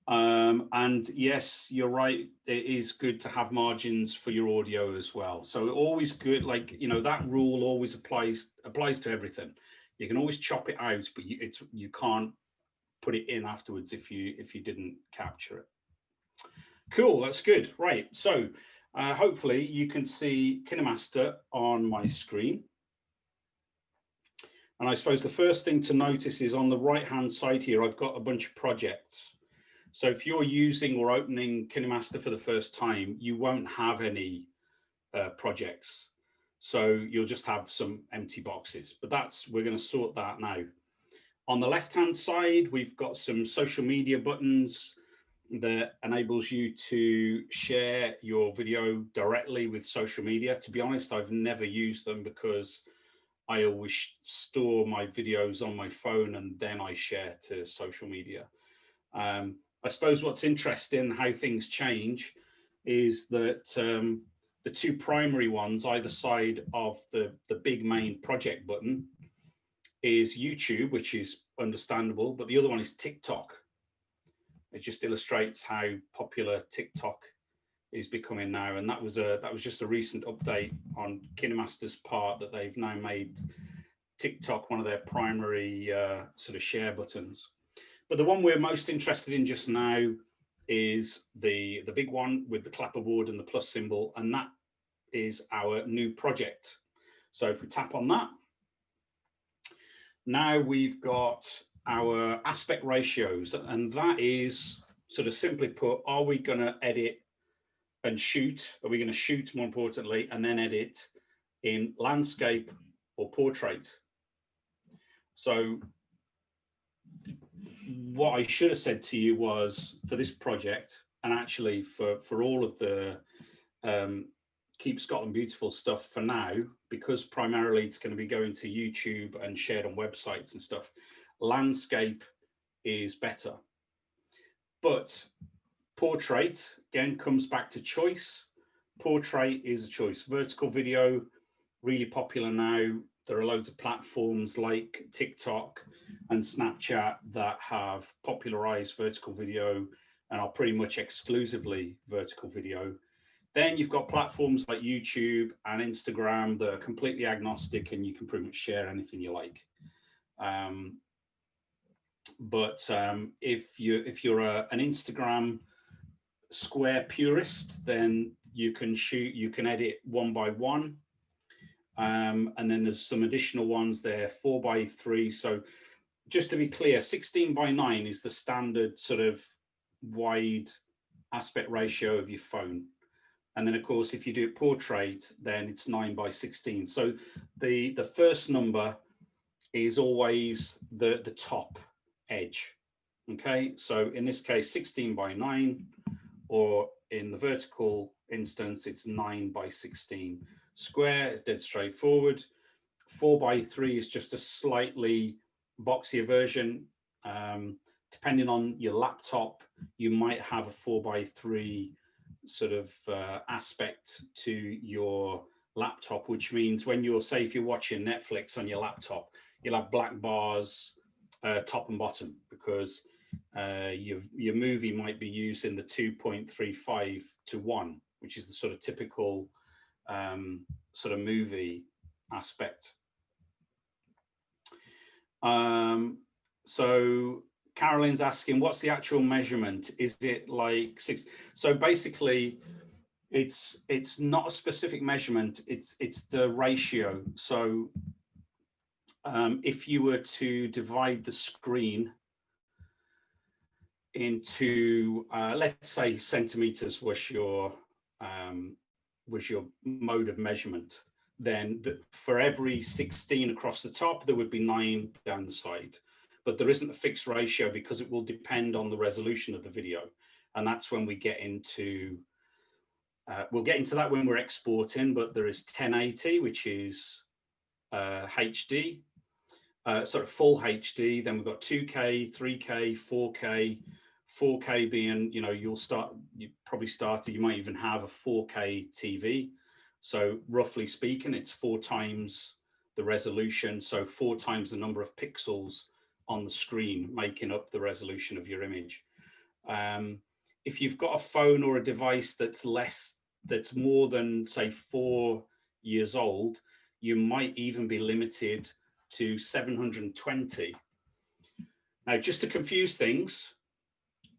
And yes, you're right. It is good to have margins for your audio as well. So always good, like, you know, that rule always applies to everything. You can always chop it out, but you can't put it in afterwards if you didn't capture it. Cool, that's good. Right, so hopefully you can see Kinemaster on my screen. And I suppose the first thing to notice is on the right-hand side here, I've got a bunch of projects. So if you're using or opening Kinemaster for the first time, you won't have any projects. So you'll just have some empty boxes, but we're going to sort that now. On the left-hand side, we've got some social media buttons that enables you to share your video directly with social media. To be honest, I've never used them because I always store my videos on my phone and then I share to social media. I suppose what's interesting, how things change, is that the two primary ones either side of the big main project button is YouTube, which is understandable, but the other one is TikTok. It just illustrates how popular TikTok is becoming now, and that was just a recent update on Kinemaster's part, that they've now made TikTok one of their primary sort of share buttons. But the one we're most interested in just now is the big one with the clapperboard and the plus symbol, and that is our new project. So if we tap on that, now we've got our aspect ratios, and that is sort of simply put, are we going to edit and shoot? Are we going to shoot, more importantly, and then edit in landscape or portrait? So what I should have said to you was, for this project, and actually for all of the Keep Scotland Beautiful stuff for now, because primarily it's going to be going to YouTube and shared on websites and stuff, landscape is better. But portrait, again, comes back to choice. Portrait is a choice. Vertical video, really popular now. There are loads of platforms like TikTok and Snapchat that have popularized vertical video and are pretty much exclusively vertical video. Then you've got platforms like YouTube and Instagram that are completely agnostic, and you can pretty much share anything you like. If you're an Instagram square purist, then you can edit 1 by 1. And then there's some additional ones there, 4 by 3. So just to be clear, 16 by 9 is the standard sort of wide aspect ratio of your phone. And then of course, if you do portrait, then it's 9 by 16. So the first number is always the top edge. Okay, so in this case, 16 by 9, or in the vertical instance, it's 9 by 16. Square is dead straightforward. 4 by 3 is just a slightly boxier version. Depending on your laptop, you might have a 4 by 3 sort of aspect to your laptop, which means when you're, say, if you're watching Netflix on your laptop, you'll have black bars top and bottom, because your movie might be using the 2.35 to 1, which is the sort of typical sort of movie aspect. So Caroline's asking, what's the actual measurement? Is it like 6? So basically, it's not a specific measurement. It's the ratio. So if you were to divide the screen into, let's say, centimeters was your mode of measurement, then for every 16 across the top, there would be 9 down the side. But there isn't a fixed ratio because it will depend on the resolution of the video. And that's when we get into, we'll get into that when we're exporting, but there is 1080, which is HD, sort of full HD. Then we've got 2K, 3K, 4K, 4K being, you you might even have a 4K TV. So roughly speaking, it's 4 times the resolution. So 4 times the number of pixels on the screen, making up the resolution of your image. If you've got a phone or a device that's more than, say, 4 years old, you might even be limited to 720. Now, just to confuse things,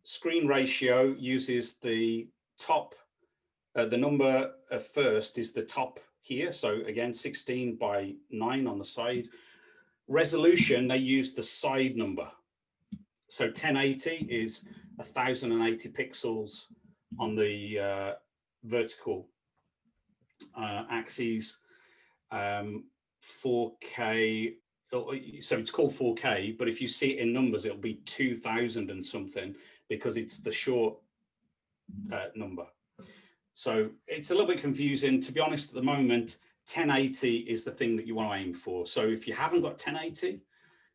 screen ratio uses the top, the number first is the top here. So again, 16 by 9 on the side. Resolution, they use the side number. So 1080 is 1080 pixels on the vertical axis. 4K, so it's called 4K, but if you see it in numbers, it'll be 2000 and something because it's the short number. So it's a little bit confusing. To be honest, at the moment, 1080 is the thing that you want to aim for. So if you haven't got 1080,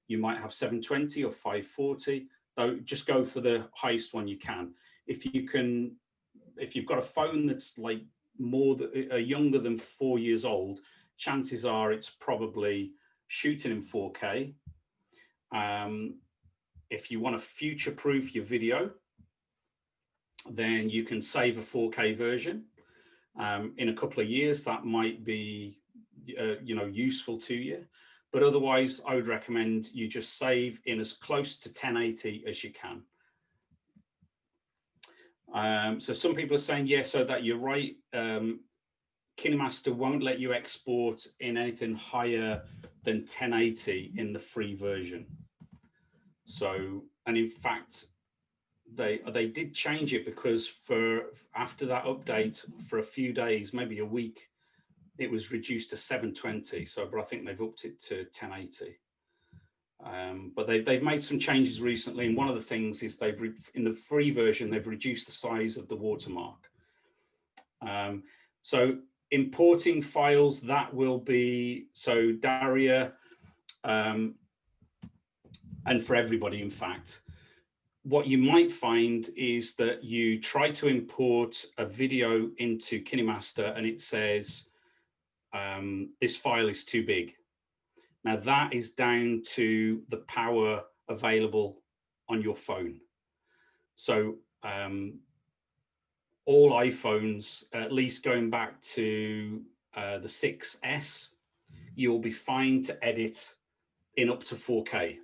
you might have 720 or 540, though just go for the highest one you can. If you've got a phone that's like younger than 4 years old, chances are it's probably shooting in 4K. If you want to future-proof your video, then you can save a 4K version. In a couple of years, that might be useful to you. But otherwise, I would recommend you just save in as close to 1080 as you can. So some people are saying, yeah, so that you're right. Kinemaster won't let you export in anything higher than 1080 in the free version. So, and in fact, they did change it because after that update for a few days, maybe a week, it was reduced to 720. So, but I think they've upped it to 1080. But they've made some changes recently, and one of the things is in the free version they've reduced the size of the watermark. So importing files, that will be Daria, and for everybody, in fact. What you might find is that you try to import a video into Kinemaster and it says this file is too big. Now that is down to the power available on your phone. So all iPhones, at least going back to the 6S, you'll be fine to edit in up to 4K.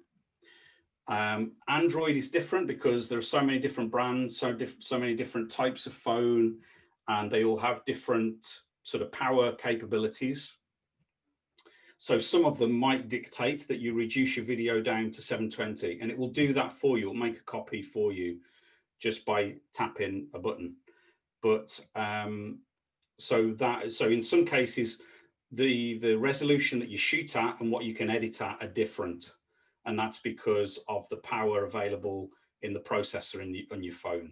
Android is different because there are so many different brands, so many different types of phone, and they all have different sort of power capabilities. So some of them might dictate that you reduce your video down to 720, and it will do that for you. It'll make a copy for you just by tapping a button. But so in some cases, the resolution that you shoot at and what you can edit at are different. And that's because of the power available in the processor on your phone.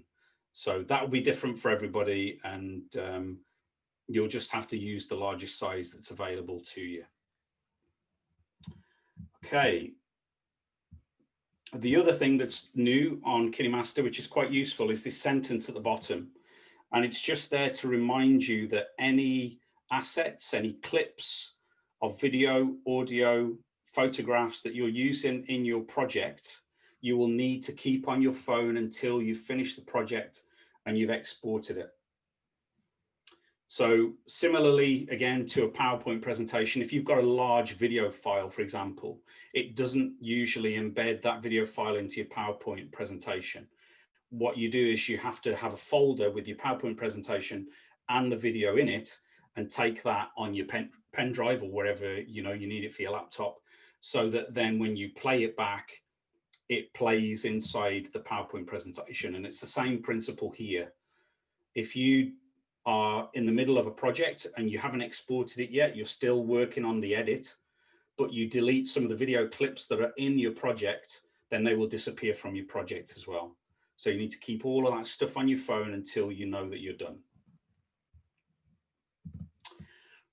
So that will be different for everybody, and you'll just have to use the largest size that's available to you. Okay. The other thing that's new on Kinemaster, which is quite useful, is this sentence at the bottom. And it's just there to remind you that any assets, any clips of video, audio, photographs that you're using in your project, you will need to keep on your phone until you finish the project and you've exported it. So similarly, again, to a PowerPoint presentation, if you've got a large video file, for example, it doesn't usually embed that video file into your PowerPoint presentation. What you do is you have to have a folder with your PowerPoint presentation and the video in it, and take that on your pen drive or wherever you need it for your laptop, so that then when you play it back, it plays inside the PowerPoint presentation. And it's the same principle here. If you are in the middle of a project and you haven't exported it yet, you're still working on the edit, but you delete some of the video clips that are in your project, then they will disappear from your project as well. So you need to keep all of that stuff on your phone until you know that you're done.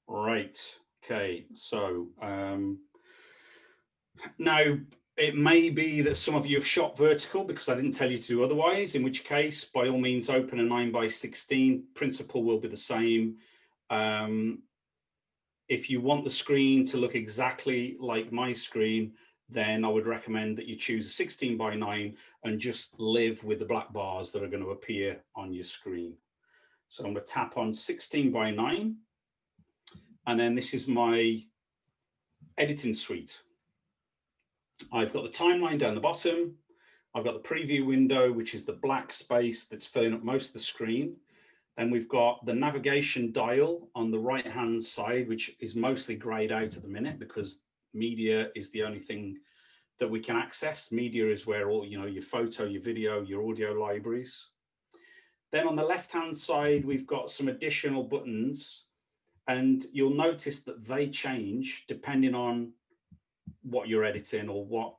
Right, okay, so now it may be that some of you have shot vertical because I didn't tell you to do otherwise, in which case, by all means, open a 9:16. Principle will be the same. If you want the screen to look exactly like my screen, then I would recommend that you choose a 16:9 and just live with the black bars that are going to appear on your screen. So I'm going to tap on 16:9, and then this is my editing suite. I've got the timeline down the bottom. I've got the preview window, which is the black space that's filling up most of the screen. Then we've got the navigation dial on the right-hand side, which is mostly grayed out at the minute because media is the only thing that we can access. Media is where all, your photo, your video, your audio libraries. Then on the left-hand side, we've got some additional buttons, and you'll notice that they change depending on what you're editing or what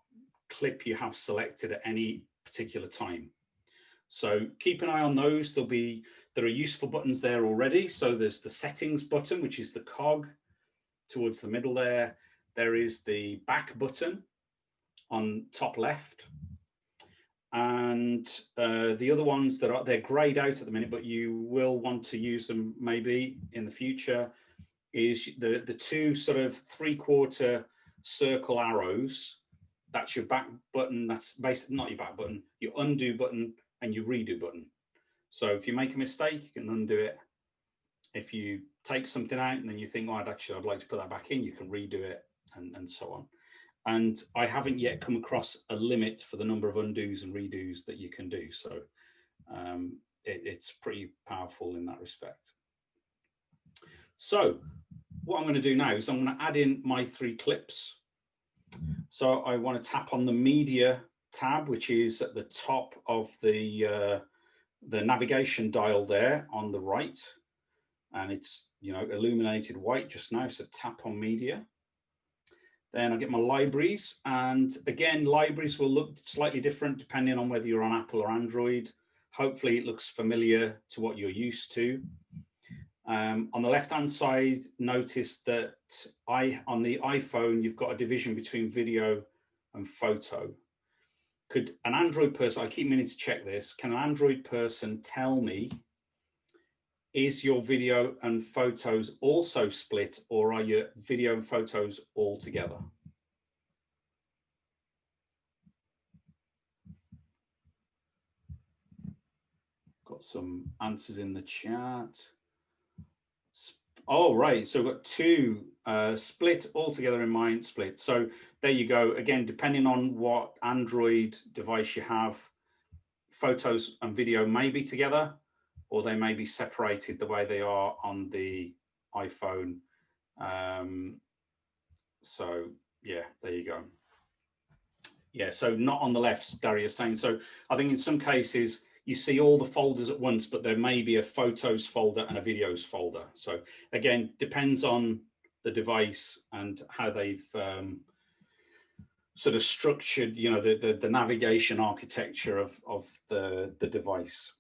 clip you have selected at any particular time. So keep an eye on those. There are useful buttons there already. So there's the settings button, which is the cog towards the middle there. There is the back button on top left. And the other ones they're grayed out at the minute, but you will want to use them maybe in the future, is the two sort of 3/4 circle arrows. That's your back button. That's basically not your back button, your undo button and your redo button. So if you make a mistake, you can undo it. If you take something out and then you think, oh, I'd like to put that back in, you can redo it, and so on. And I haven't yet come across a limit for the number of undos and redos that you can do. So it's pretty powerful in that respect. So what I'm going to do now is I'm going to add in my 3 clips. So I want to tap on the media tab, which is at the top of the navigation dial there on the right. And it's, illuminated white just now. So tap on media. Then I get my libraries. And again, libraries will look slightly different depending on whether you're on Apple or Android. Hopefully it looks familiar to what you're used to. On the left-hand side, notice that on the iPhone, you've got a division between video and photo. Could an Android person, I keep meaning to check this, can an Android person tell me, is your video and photos also split, or are your video and photos all together? Got some answers in the chat. Oh, right. So we've got 2 split altogether in mind, split. So there you go. Again, depending on what Android device you have, photos and video may be together, or they may be separated the way they are on the iPhone. So yeah, there you go. Yeah, so not on the left, Darius saying. So I think in some cases, you see all the folders at once, but there may be a photos folder and a videos folder. So again, depends on the device and how they've sort of structured, the navigation architecture of the device.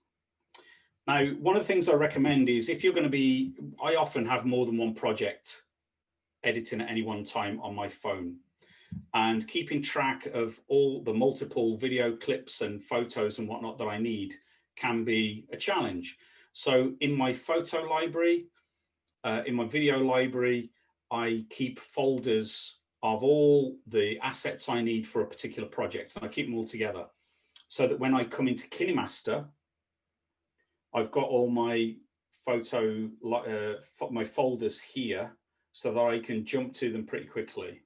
Now, one of the things I recommend is if you're going to be, I often have more than one project editing at any one time on my phone. And keeping track of all the multiple video clips and photos and whatnot that I need can be a challenge. So in my photo library, in my video library, I keep folders of all the assets I need for a particular project, and I keep them all together so that when I come into Kinemaster, I've got all my my folders here so that I can jump to them pretty quickly.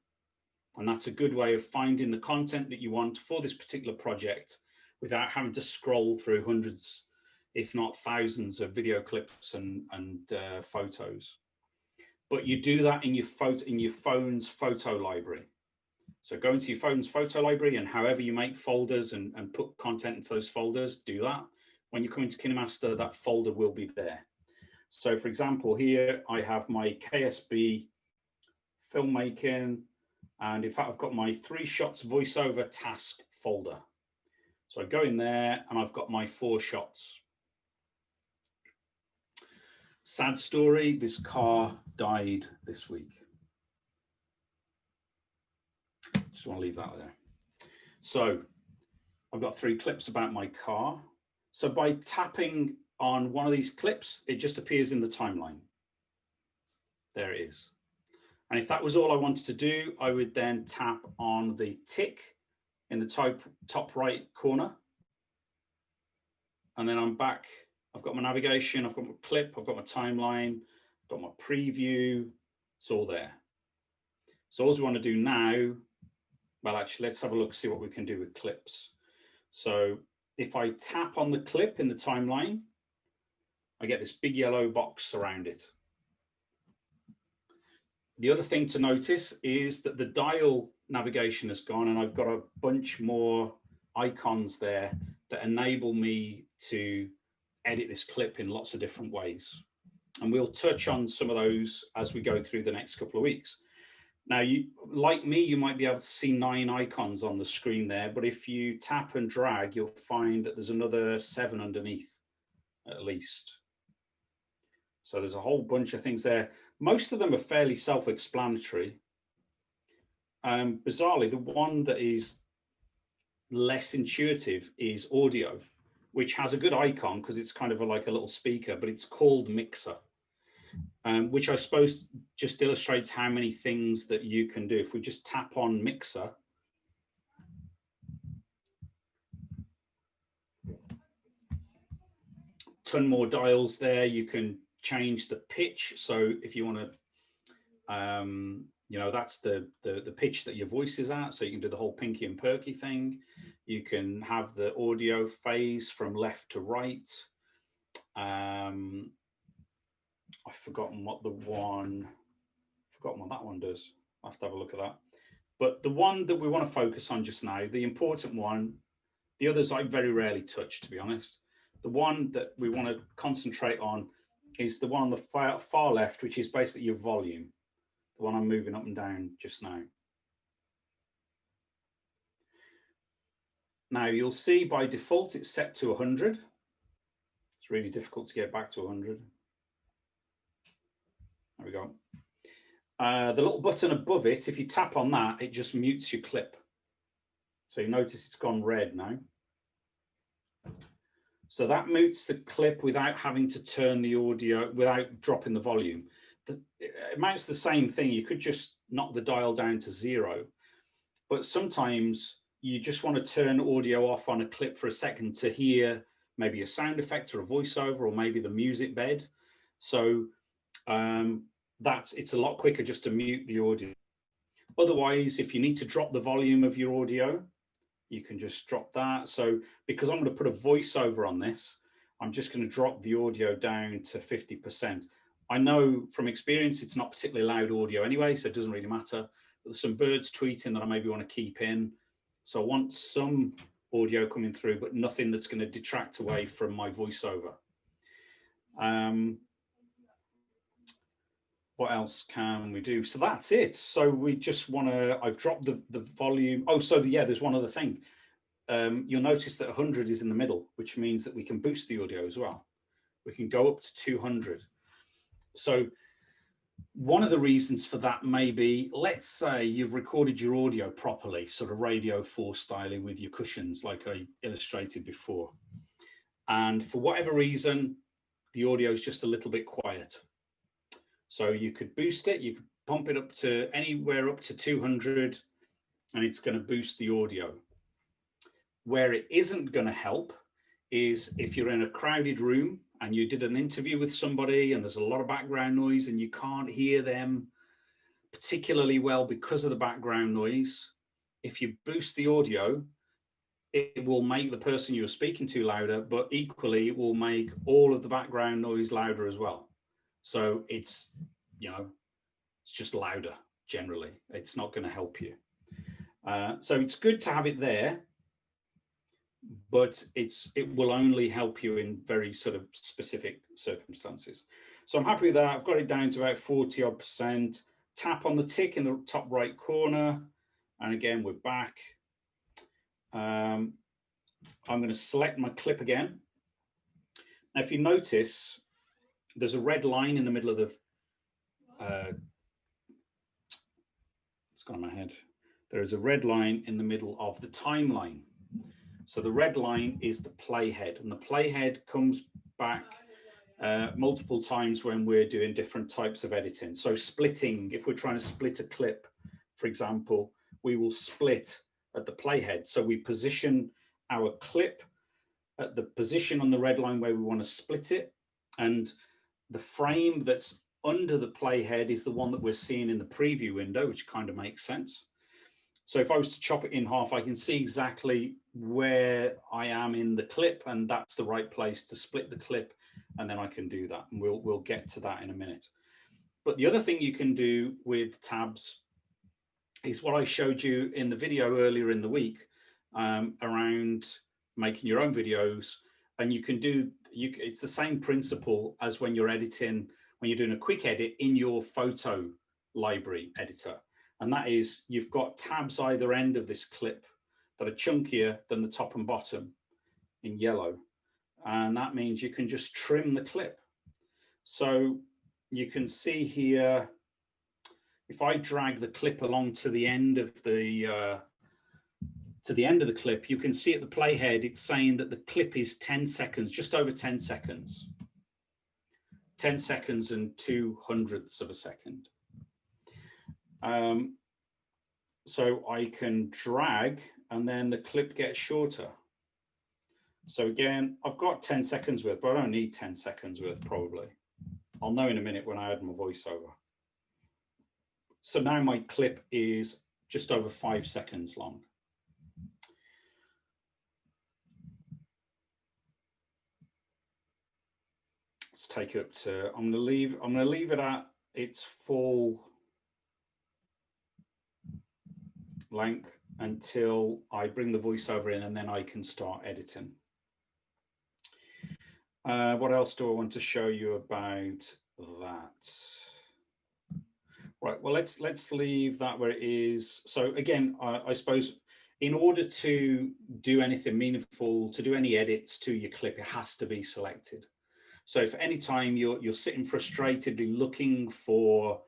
And that's a good way of finding the content that you want for this particular project without having to scroll through hundreds, if not thousands, of video clips and photos. But you do that in your phone's photo library. So go into your phone's photo library, and however you make folders and put content into those folders, do that. When you come into Kinemaster, that folder will be there. So for example, here I have my KSB filmmaking, and in fact, I've got my 3 shots voiceover task folder. So I go in there and I've got my 4 shots. Sad story, this car died this week. Just want to leave that there. So I've got 3 clips about my car. So by tapping on one of these clips, it just appears in the timeline. There it is. And if that was all I wanted to do, I would then tap on the tick in the top right corner. And then I'm back. I've got my navigation, I've got my clip, I've got my timeline, I've got my preview. It's all there. So all we want to do now, well, actually, let's have a look, see what we can do with clips. So if I tap on the clip in the timeline, I get this big yellow box around it. The other thing to notice is that the dial navigation has gone, and I've got a bunch more icons there that enable me to edit this clip in lots of different ways. And we'll touch on some of those as we go through the next couple of weeks. Now, like me, you might be able to see 9 icons on the screen there, but if you tap and drag, you'll find that there's another 7 underneath, at least. So there's a whole bunch of things there. Most of them are fairly self-explanatory. Bizarrely, the one that is less intuitive is audio, which has a good icon because it's kind of like a little speaker, but it's called Mixer, which I suppose just illustrates how many things that you can do. If we just tap on Mixer, ton more dials there. You can change the pitch. So if you want to, you know, that's the pitch that your voice is at. So you can do the whole pinky and perky thing. You can have the audio phase from left to right. I've forgotten what that one does. I'll have to have a look at that. But the one that we want to focus on just now, the important one, the others I very rarely touch, to be honest. The one that we want to concentrate on is the one on the far left, which is basically your volume, the one I'm moving up and down just now. Now you'll see by default it's set to 100. It's really difficult to get back to 100. There we go. The little button above it, if you tap on that, it just mutes your clip. So you notice it's gone red now. So that mutes the clip without having to turn the audio, without dropping the volume. It amounts to the same thing. You could just knock the dial down to 0. But sometimes you just want to turn audio off on a clip for a second to hear maybe a sound effect or a voiceover or maybe the music bed. So it's a lot quicker just to mute the audio. Otherwise, if you need to drop the volume of your audio, you can just drop that. So because I'm going to put a voiceover on this, I'm just going to drop the audio down to 50%. I know from experience it's not particularly loud audio anyway, so it doesn't really matter. But there's some birds tweeting that I maybe want to keep in. So I want some audio coming through, but nothing that's going to detract away from my voiceover. What else can we do? So that's it. So we just want to, I've dropped the volume. Oh, so yeah, there's one other thing. You'll notice that 100 is in the middle, which means that we can boost the audio as well. We can go up to 200. So one of the reasons for that may be, let's say you've recorded your audio properly, sort of Radio 4 styling with your cushions, like I illustrated before. And for whatever reason, the audio is just a little bit quiet. So you could boost it, you could pump it up to anywhere up to 200, and it's going to boost the audio. Where it isn't going to help is if you're in a crowded room and you did an interview with somebody and there's a lot of background noise and you can't hear them particularly well because of the background noise. If you boost the audio, it will make the person you're speaking to louder, but equally it will make all of the background noise louder as well. So it's, you know, it's just louder generally. It's not going to help you. So it's good to have it there, but it will only help you in very sort of specific circumstances. So I'm happy with that. I've got it down to about 40 odd %. Tap on the tick in the top right corner. And again, we're back. I'm going to select my clip again. Now, if you notice, there's a red line in the middle of the, it's gone on my head. There is a red line in the middle of the timeline. So the red line is the playhead, and the playhead comes back multiple times when we're doing different types of editing. So splitting, if we're trying to split a clip, for example, we will split at the playhead. So we position our clip at the position on the red line where we want to split it. And the frame that's under the playhead is the one that we're seeing in the preview window, which kind of makes sense. So if I was to chop it in half, I can see exactly where I am in the clip, and that's the right place to split the clip, and then I can do that. And we'll get to that in a minute. But the other thing you can do with tabs is what I showed you in the video earlier in the week around making your own videos. And you can do, it's the same principle as when you're editing, when you're doing a quick edit in your photo library editor. And that is, you've got tabs either end of this clip that are chunkier than the top and bottom in yellow. And that means you can just trim the clip. So you can see here, if I drag the clip along to the end of the clip, you can see at the playhead, it's saying that the clip is 10 seconds, just over 10 seconds. 10 seconds and 2/100ths of a second. So I can drag and then the clip gets shorter. So again, I've got 10 seconds worth, but I don't need 10 seconds worth probably. I'll know in a minute when I add my voiceover. So now my clip is just over 5 seconds long. Let's take it up to, I'm gonna leave it at its full length until I bring the voiceover in, and then I can start editing. What else do I want to show you about that? Right, well, let's leave that where it is. So again, I suppose in order to do anything meaningful, to do any edits to your clip, it has to be selected. So if any time you're sitting frustratedly looking for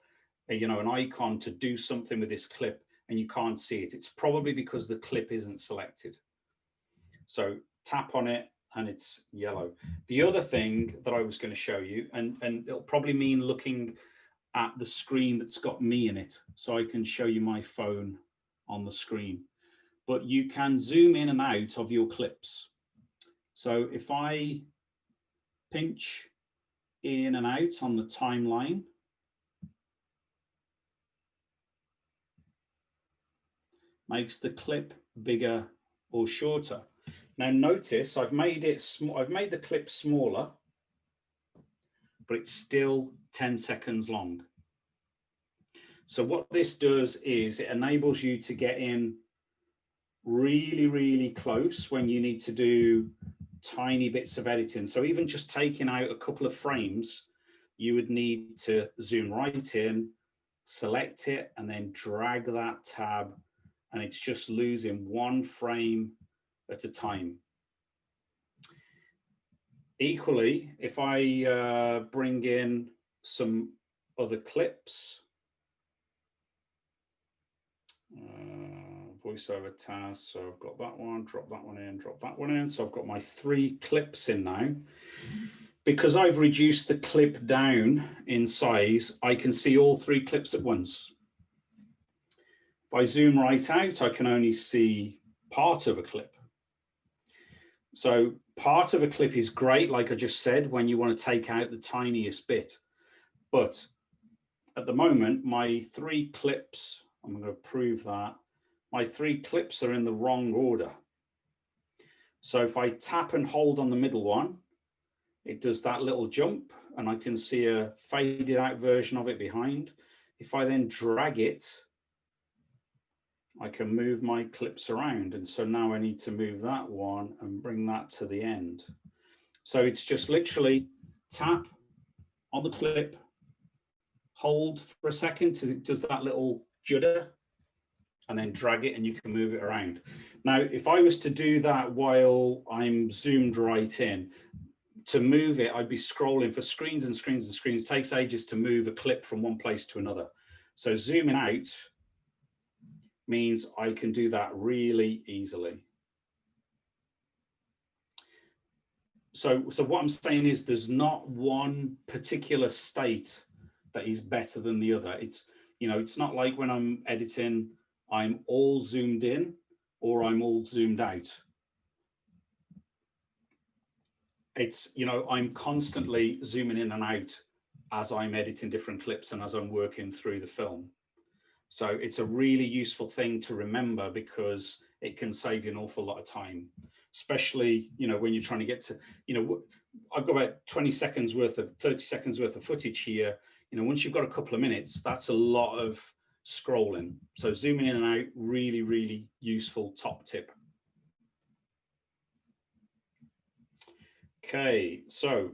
an icon to do something with this clip and you can't see it, it's probably because the clip isn't selected. So tap on it and it's yellow. The other thing that I was going to show you, and it'll probably mean looking at the screen that's got me in it, so I can show you my phone on the screen, but you can zoom in and out of your clips. So if I pinch in and out on the timeline, makes the clip bigger or shorter. Now notice I've made it small. I've made the clip smaller, but it's still 10 seconds long. So what this does is it enables you to get in really, really close when you need to do tiny bits of editing. So even just taking out a couple of frames, you would need to zoom right in, select it, and then drag that tab, and it's just losing one frame at a time. Equally, if I bring in some other clips, voiceover task, so I've got that one, drop that one in, drop that one in. So I've got my 3 clips in now. Because I've reduced the clip down in size, I can see all 3 clips at once. If I zoom right out, I can only see part of a clip. So part of a clip is great, like I just said, when you want to take out the tiniest bit. But at the moment, my 3 clips, I'm going to prove that, my 3 clips are in the wrong order. So if I tap and hold on the middle one, it does that little jump, and I can see a faded out version of it behind. If I then drag it, I can move my clips around. And so now I need to move that one and bring that to the end. So it's just literally tap on the clip, hold for a second till it does that little judder, and then drag it and you can move it around. Now, if I was to do that while I'm zoomed right in, to move it, I'd be scrolling for screens and screens and screens. It takes ages to move a clip from one place to another. So zooming out means I can do that really easily. So what I'm saying is there's not one particular state that is better than the other. It's, you know, it's not like when I'm editing, I'm all zoomed in or I'm all zoomed out. It's, you know, I'm constantly zooming in and out as I'm editing different clips and as I'm working through the film. So it's a really useful thing to remember because it can save you an awful lot of time, especially, you know, when you're trying to get to, you know, I've got about 20 seconds worth of, 30 seconds worth of footage here. You know, once you've got a couple of minutes, that's a lot of scrolling. So zooming in and out, really, really useful top tip. Okay, so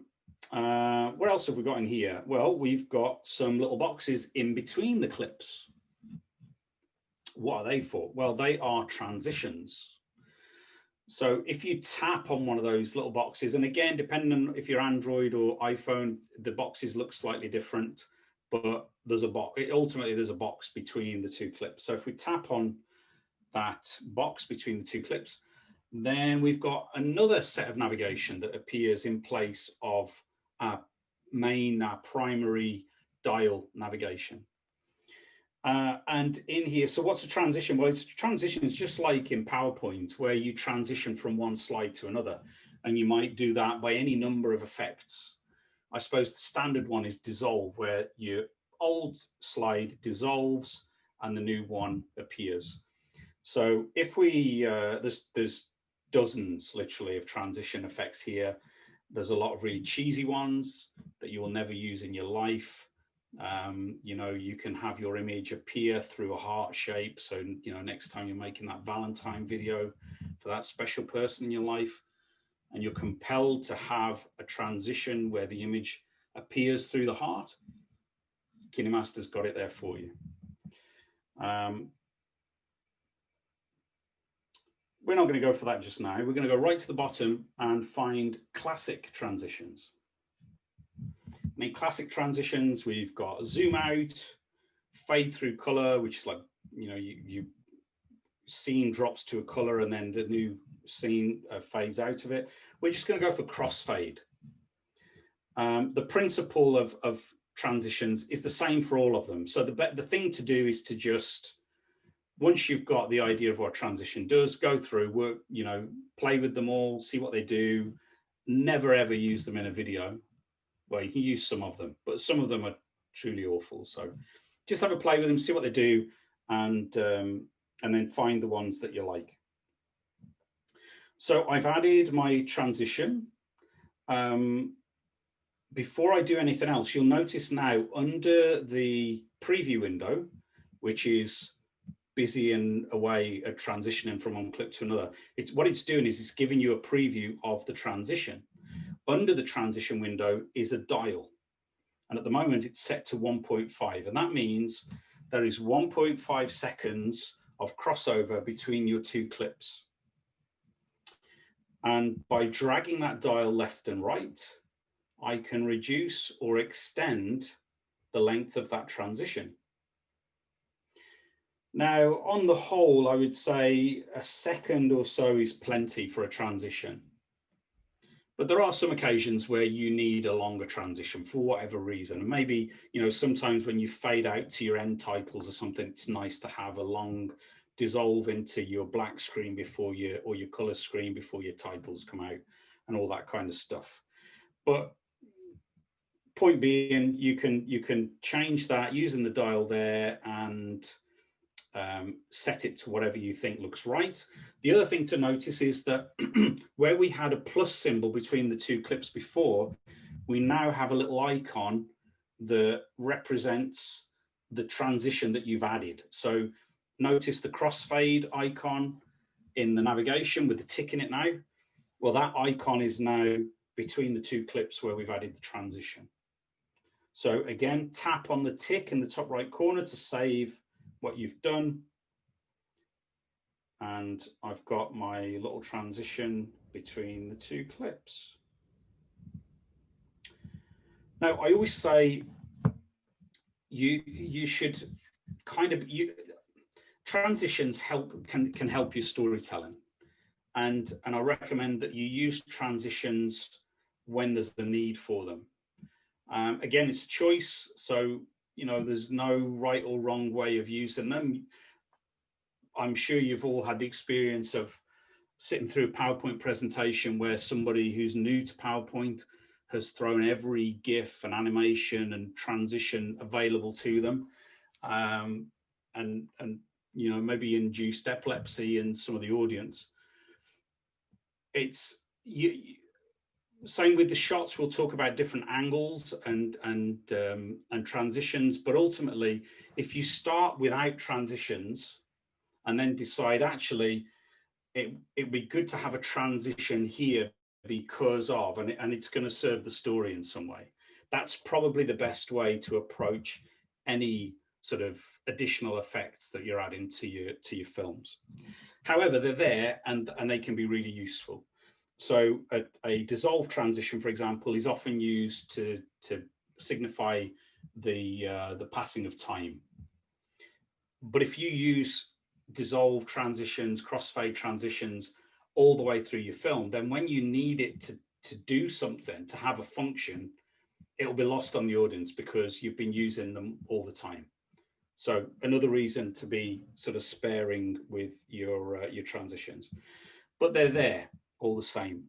what else have we got in here? Well, we've got some little boxes in between the clips. What are they for? Well, they are transitions. So if you tap on one of those little boxes, and again, depending on if you're Android or iPhone, the boxes look slightly different, but there's a box. Ultimately, there's a box between the two clips. So if we tap on that box between the two clips, then we've got another set of navigation that appears in place of our main, our primary dial navigation. And in here, so what's a transition? Well, it's transition is just like in PowerPoint, where you transition from one slide to another, and you might do that by any number of effects. I suppose the standard one is dissolve, where your old slide dissolves and the new one appears. So if we, there's dozens literally of transition effects here. There's a lot of really cheesy ones that you will never use in your life. You know, you can have your image appear through a heart shape. So, you know, next time you're making that Valentine video for that special person in your life, and you're compelled to have a transition where the image appears through the heart, Kinemaster's got it there for you. We're not going to go for that just now. We're going to go right to the bottom and find classic transitions. In classic transitions, we've got zoom out, fade through color, which is like, you know, you scene drops to a color and then the new scene fades out of it. We're just going to go for crossfade. The principle of transitions is the same for all of them. So the thing to do is to just, once you've got the idea of what transition does, go through, work, you know, play with them all, see what they do. Never ever use them in a video. Well, you can use some of them, but some of them are truly awful. So just have a play with them, see what they do, and then find the ones that you like. So I've added my transition. Before I do anything else, you'll notice now under the preview window, which is busy and away at transitioning from one clip to another, what it's doing is it's giving you a preview of the transition. Under the transition window is a dial. And at the moment it's set to 1.5. And that means there is 1.5 seconds of crossover between your two clips. And by dragging that dial left and right, I can reduce or extend the length of that transition. Now, on the whole, I would say a second or so is plenty for a transition. But there are some occasions where you need a longer transition for whatever reason. And maybe, you know, sometimes when you fade out to your end titles or something, it's nice to have a long dissolve into your black screen before you, or your color screen before your titles come out and all that kind of stuff. But point being, you can change that using the dial there and set it to whatever you think looks right. The other thing to notice is that where we had a plus symbol between the two clips before, we now have a little icon that represents the transition that you've added. So notice the crossfade icon in the navigation with the tick in it now. Well, that icon is now between the two clips where we've added the transition. So again, tap on the tick in the top right corner to save what you've done. And I've got my little transition between the two clips. Now, I always say you should kind of, transitions can help your storytelling. And I recommend that you use transitions when there's the need for them. Again, it's a choice. So, there's no right or wrong way of using them. I'm sure you've all had the experience of sitting through a PowerPoint presentation where somebody who's new to PowerPoint has thrown every GIF and animation and transition available to them. And maybe induced epilepsy in some of the audience. It's same with the shots. We'll talk about different angles and transitions, but ultimately, if you start without transitions and then decide actually it'd be good to have a transition here because of, and it's going to serve the story in some way, that's probably the best way to approach any sort of additional effects that you're adding to your films. However, they're there and they can be really useful. So a dissolve transition, for example, is often used to signify the passing of time. But if you use dissolve transitions, crossfade transitions all the way through your film, then when you need it to do something, to have a function, it'll be lost on the audience because you've been using them all the time. So another reason to be sort of sparing with your transitions, but they're there all the same.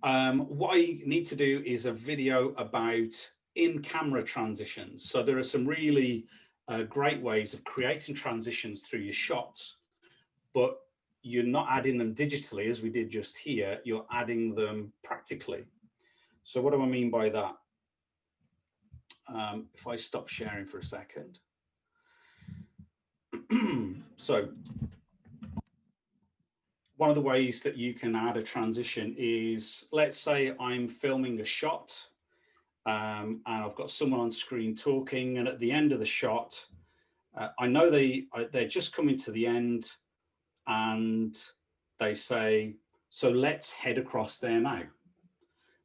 What I need to do is a video about in-camera transitions. So there are some really great ways of creating transitions through your shots, but you're not adding them digitally as we did just here, you're adding them practically. So what do I mean by that? If I stop sharing for a second. So one of the ways that you can add a transition is, let's say I'm filming a shot and I've got someone on screen talking, and at the end of the shot, I know they're just coming to the end and they say, so let's head across there now.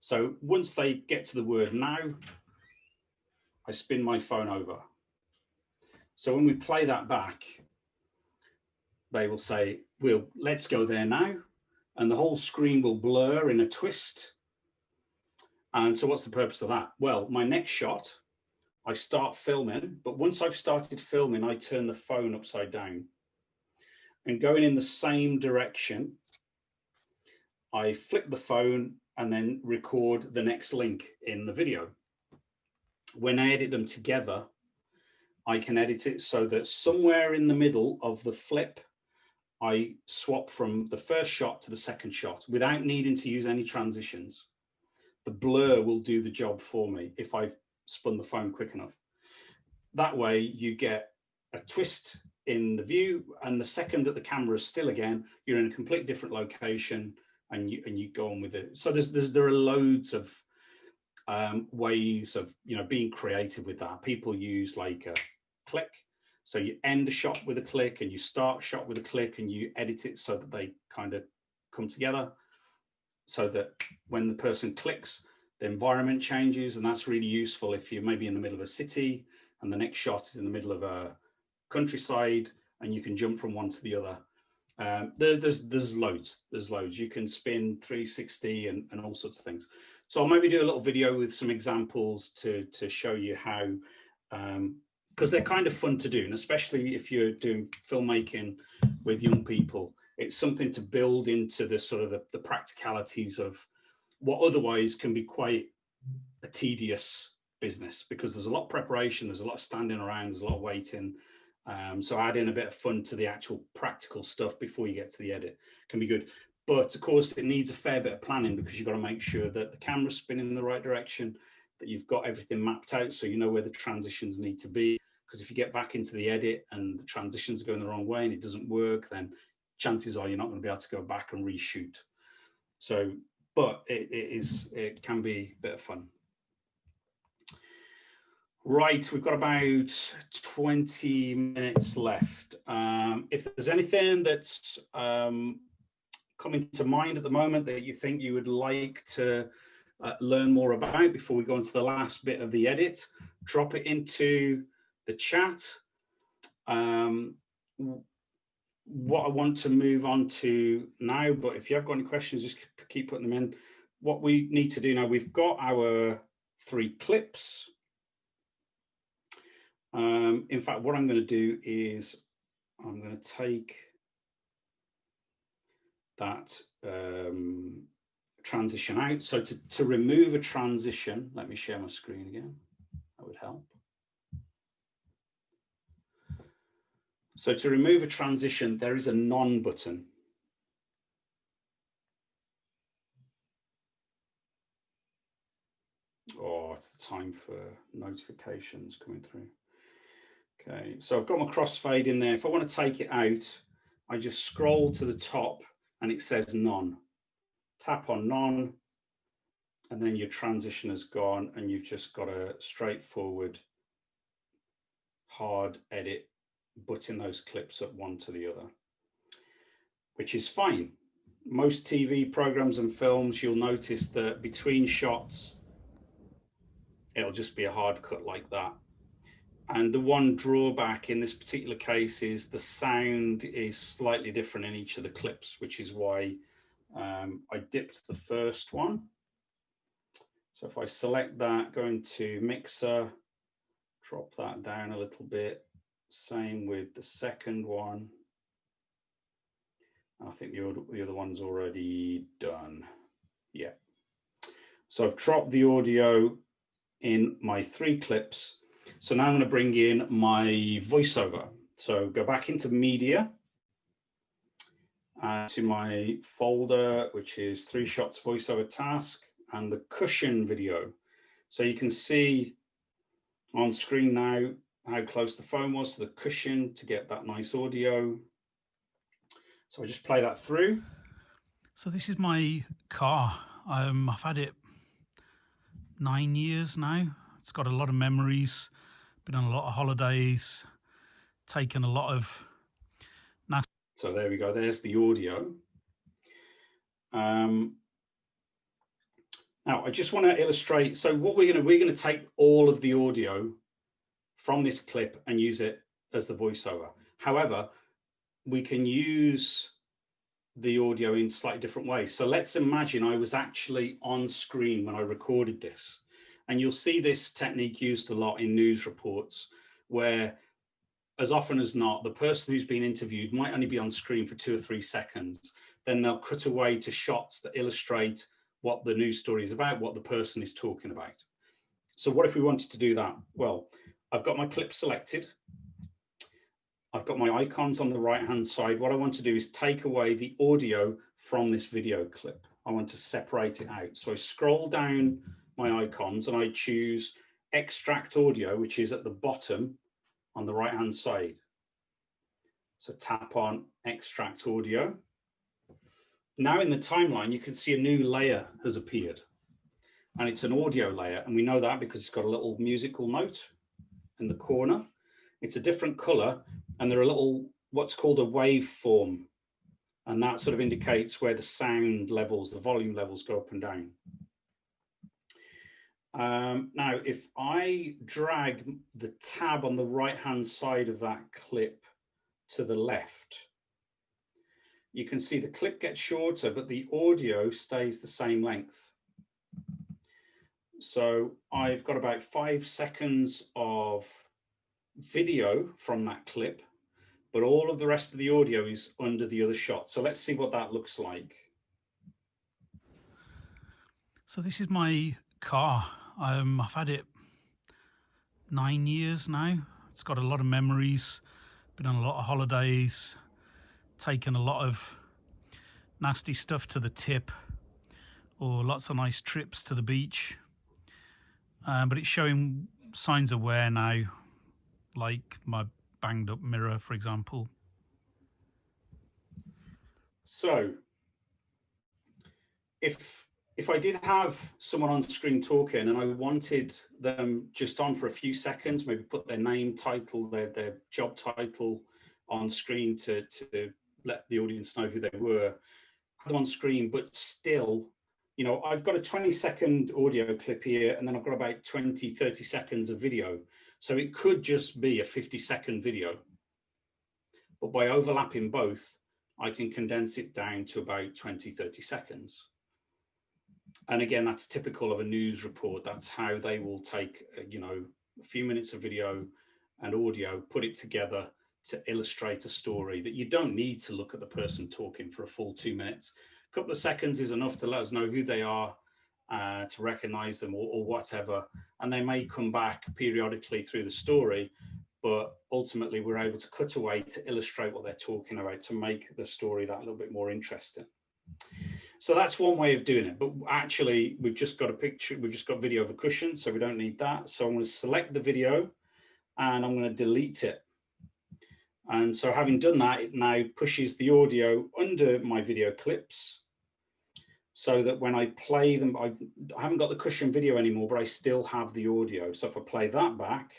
So once they get to the word now, I spin my phone over. So when we play that back, they will say, well, let's go there now. And the whole screen will blur in a twist. And so what's the purpose of that? Well, my next shot, I start filming, but once I've started filming, I turn the phone upside down. And going in the same direction, I flip the phone and then record the next link in the video. When I edit them together, I can edit it so that somewhere in the middle of the flip, I swap from the first shot to the second shot without needing to use any transitions. The blur will do the job for me if I've spun the phone quick enough. That way you get a twist in the view, and the second that the camera is still again, you're in a completely different location and you go on with it. So there are loads of ways of being creative with that. People use like a click. So you end a shot with a click and you start a shot with a click and you edit it so that they kind of come together, so that when the person clicks, the environment changes. And that's really useful if you're maybe in the middle of a city and the next shot is in the middle of a countryside and you can jump from one to the other. There's loads. You can spin 360 and all sorts of things. So I'll maybe do a little video with some examples to show you how, because they're kind of fun to do, and especially if you're doing filmmaking with young people, it's something to build into the sort of the practicalities of what otherwise can be quite a tedious business, because there's a lot of preparation, there's a lot of standing around, there's a lot of waiting. So add in a bit of fun to the actual practical stuff before you get to the edit can be good. But of course, it needs a fair bit of planning, because you've got to make sure that the camera's spinning in the right direction, that you've got everything mapped out so you know where the transitions need to be. Because if you get back into the edit and the transitions are going the wrong way and it doesn't work, then chances are you're not going to be able to go back and reshoot. So, but it can be a bit of fun. Right, we've got about 20 minutes left. If there's anything that's coming to mind at the moment that you think you would like to learn more about before we go into the last bit of the edit, drop it into the chat. What I want to move on to now, but if you have got any questions, just keep putting them in. What we need to do now, we've got our 3 clips. In fact, what I'm going to do is I'm going to take that transition out. So to remove a transition, let me share my screen again. That would help. So to remove a transition, there is a none button. Oh, it's the time for notifications coming through. Okay, so I've got my crossfade in there. If I want to take it out, I just scroll to the top and it says none. Tap on none, and then your transition has gone and you've just got a straightforward hard edit, butting those clips up one to the other, which is fine. Most TV programs and films, you'll notice that between shots, it'll just be a hard cut like that. And the one drawback in this particular case is the sound is slightly different in each of the clips, which is why I dipped the first one. So if I select that, go into Mixer, drop that down a little bit. Same with the second one. I think the other one's already done. Yeah. So I've dropped the audio in my 3 clips. So now I'm going to bring in my voiceover. So go back into Media, to my folder, which is 3 shots voiceover task, and the cushion video. So you can see on screen now how close the phone was to the cushion to get that nice audio. So I just play that through. So this is my car. I've had it 9 years now. It's got a lot of memories, been on a lot of holidays, taken a lot of nasty. So there we go, there's the audio. Now I just want to illustrate, so what we're going to take all of the audio from this clip and use it as the voiceover. However, we can use the audio in slightly different ways. So let's imagine I was actually on screen when I recorded this. And you'll see this technique used a lot in news reports, where as often as not, the person who's been interviewed might only be on screen for 2 or 3 seconds. Then they'll cut away to shots that illustrate what the news story is about, what the person is talking about. So what if we wanted to do that? Well, I've got my clip selected. I've got my icons on the right-hand side. What I want to do is take away the audio from this video clip. I want to separate it out. So I scroll down my icons and I choose Extract Audio, which is at the bottom on the right-hand side. So tap on Extract Audio. Now in the timeline, you can see a new layer has appeared. And it's an audio layer. And we know that because it's got a little musical note in the corner. It's a different color. And there are little, what's called a waveform. And that sort of indicates where the sound levels, the volume levels go up and down. Now, if I drag the tab on the right-hand side of that clip to the left, you can see the clip gets shorter, but the audio stays the same length. So I've got about 5 seconds of video from that clip, but all of the rest of the audio is under the other shot. So let's see what that looks like. So this is my car. I've had it 9 years now. It's got a lot of memories, been on a lot of holidays, taken a lot of nasty stuff to the tip, or lots of nice trips to the beach. But it's showing signs of wear now, like my banged up mirror, for example. So if if I did have someone on screen talking and I wanted them just on for a few seconds, maybe put their name, title, their job title on screen to let the audience know who they were, have them on screen, but still, you know, I've got a 20-second audio clip here, and then I've got about 20, 30 seconds of video. So it could just be a 50-second video. But by overlapping both, I can condense it down to about 20, 30 seconds. And again, that's typical of a news report. That's how they will take, you know, a few minutes of video and audio, put it together to illustrate a story that you don't need to look at the person talking for a full 2 minutes. A couple of seconds is enough to let us know who they are, to recognize them or whatever. And they may come back periodically through the story, but ultimately we're able to cut away to illustrate what they're talking about, to make the story that little bit more interesting. So that's one way of doing it, but actually we've just got a picture, we've just got video of a cushion, so we don't need that. So I'm going to select the video and I'm going to delete it. And so having done that, it now pushes the audio under my video clips so that when I play them, I haven't got the cushion video anymore, but I still have the audio. So if I play that back.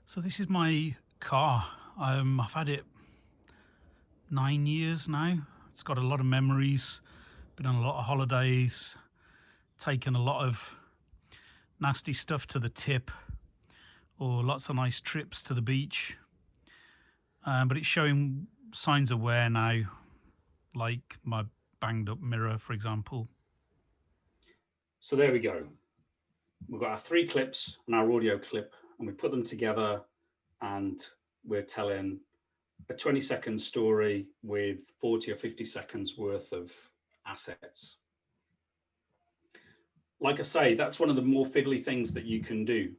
So this is my car. I've had it 9 years now. It's got a lot of memories, been on a lot of holidays, taken a lot of nasty stuff to the tip, or lots of nice trips to the beach. But it's showing signs of wear now, like my banged up mirror, for example. So there we go. We've got our 3 clips and our audio clip, and we put them together and we're telling a 20-second story with 40 or 50 seconds worth of assets. Like I say, that's one of the more fiddly things that you can do.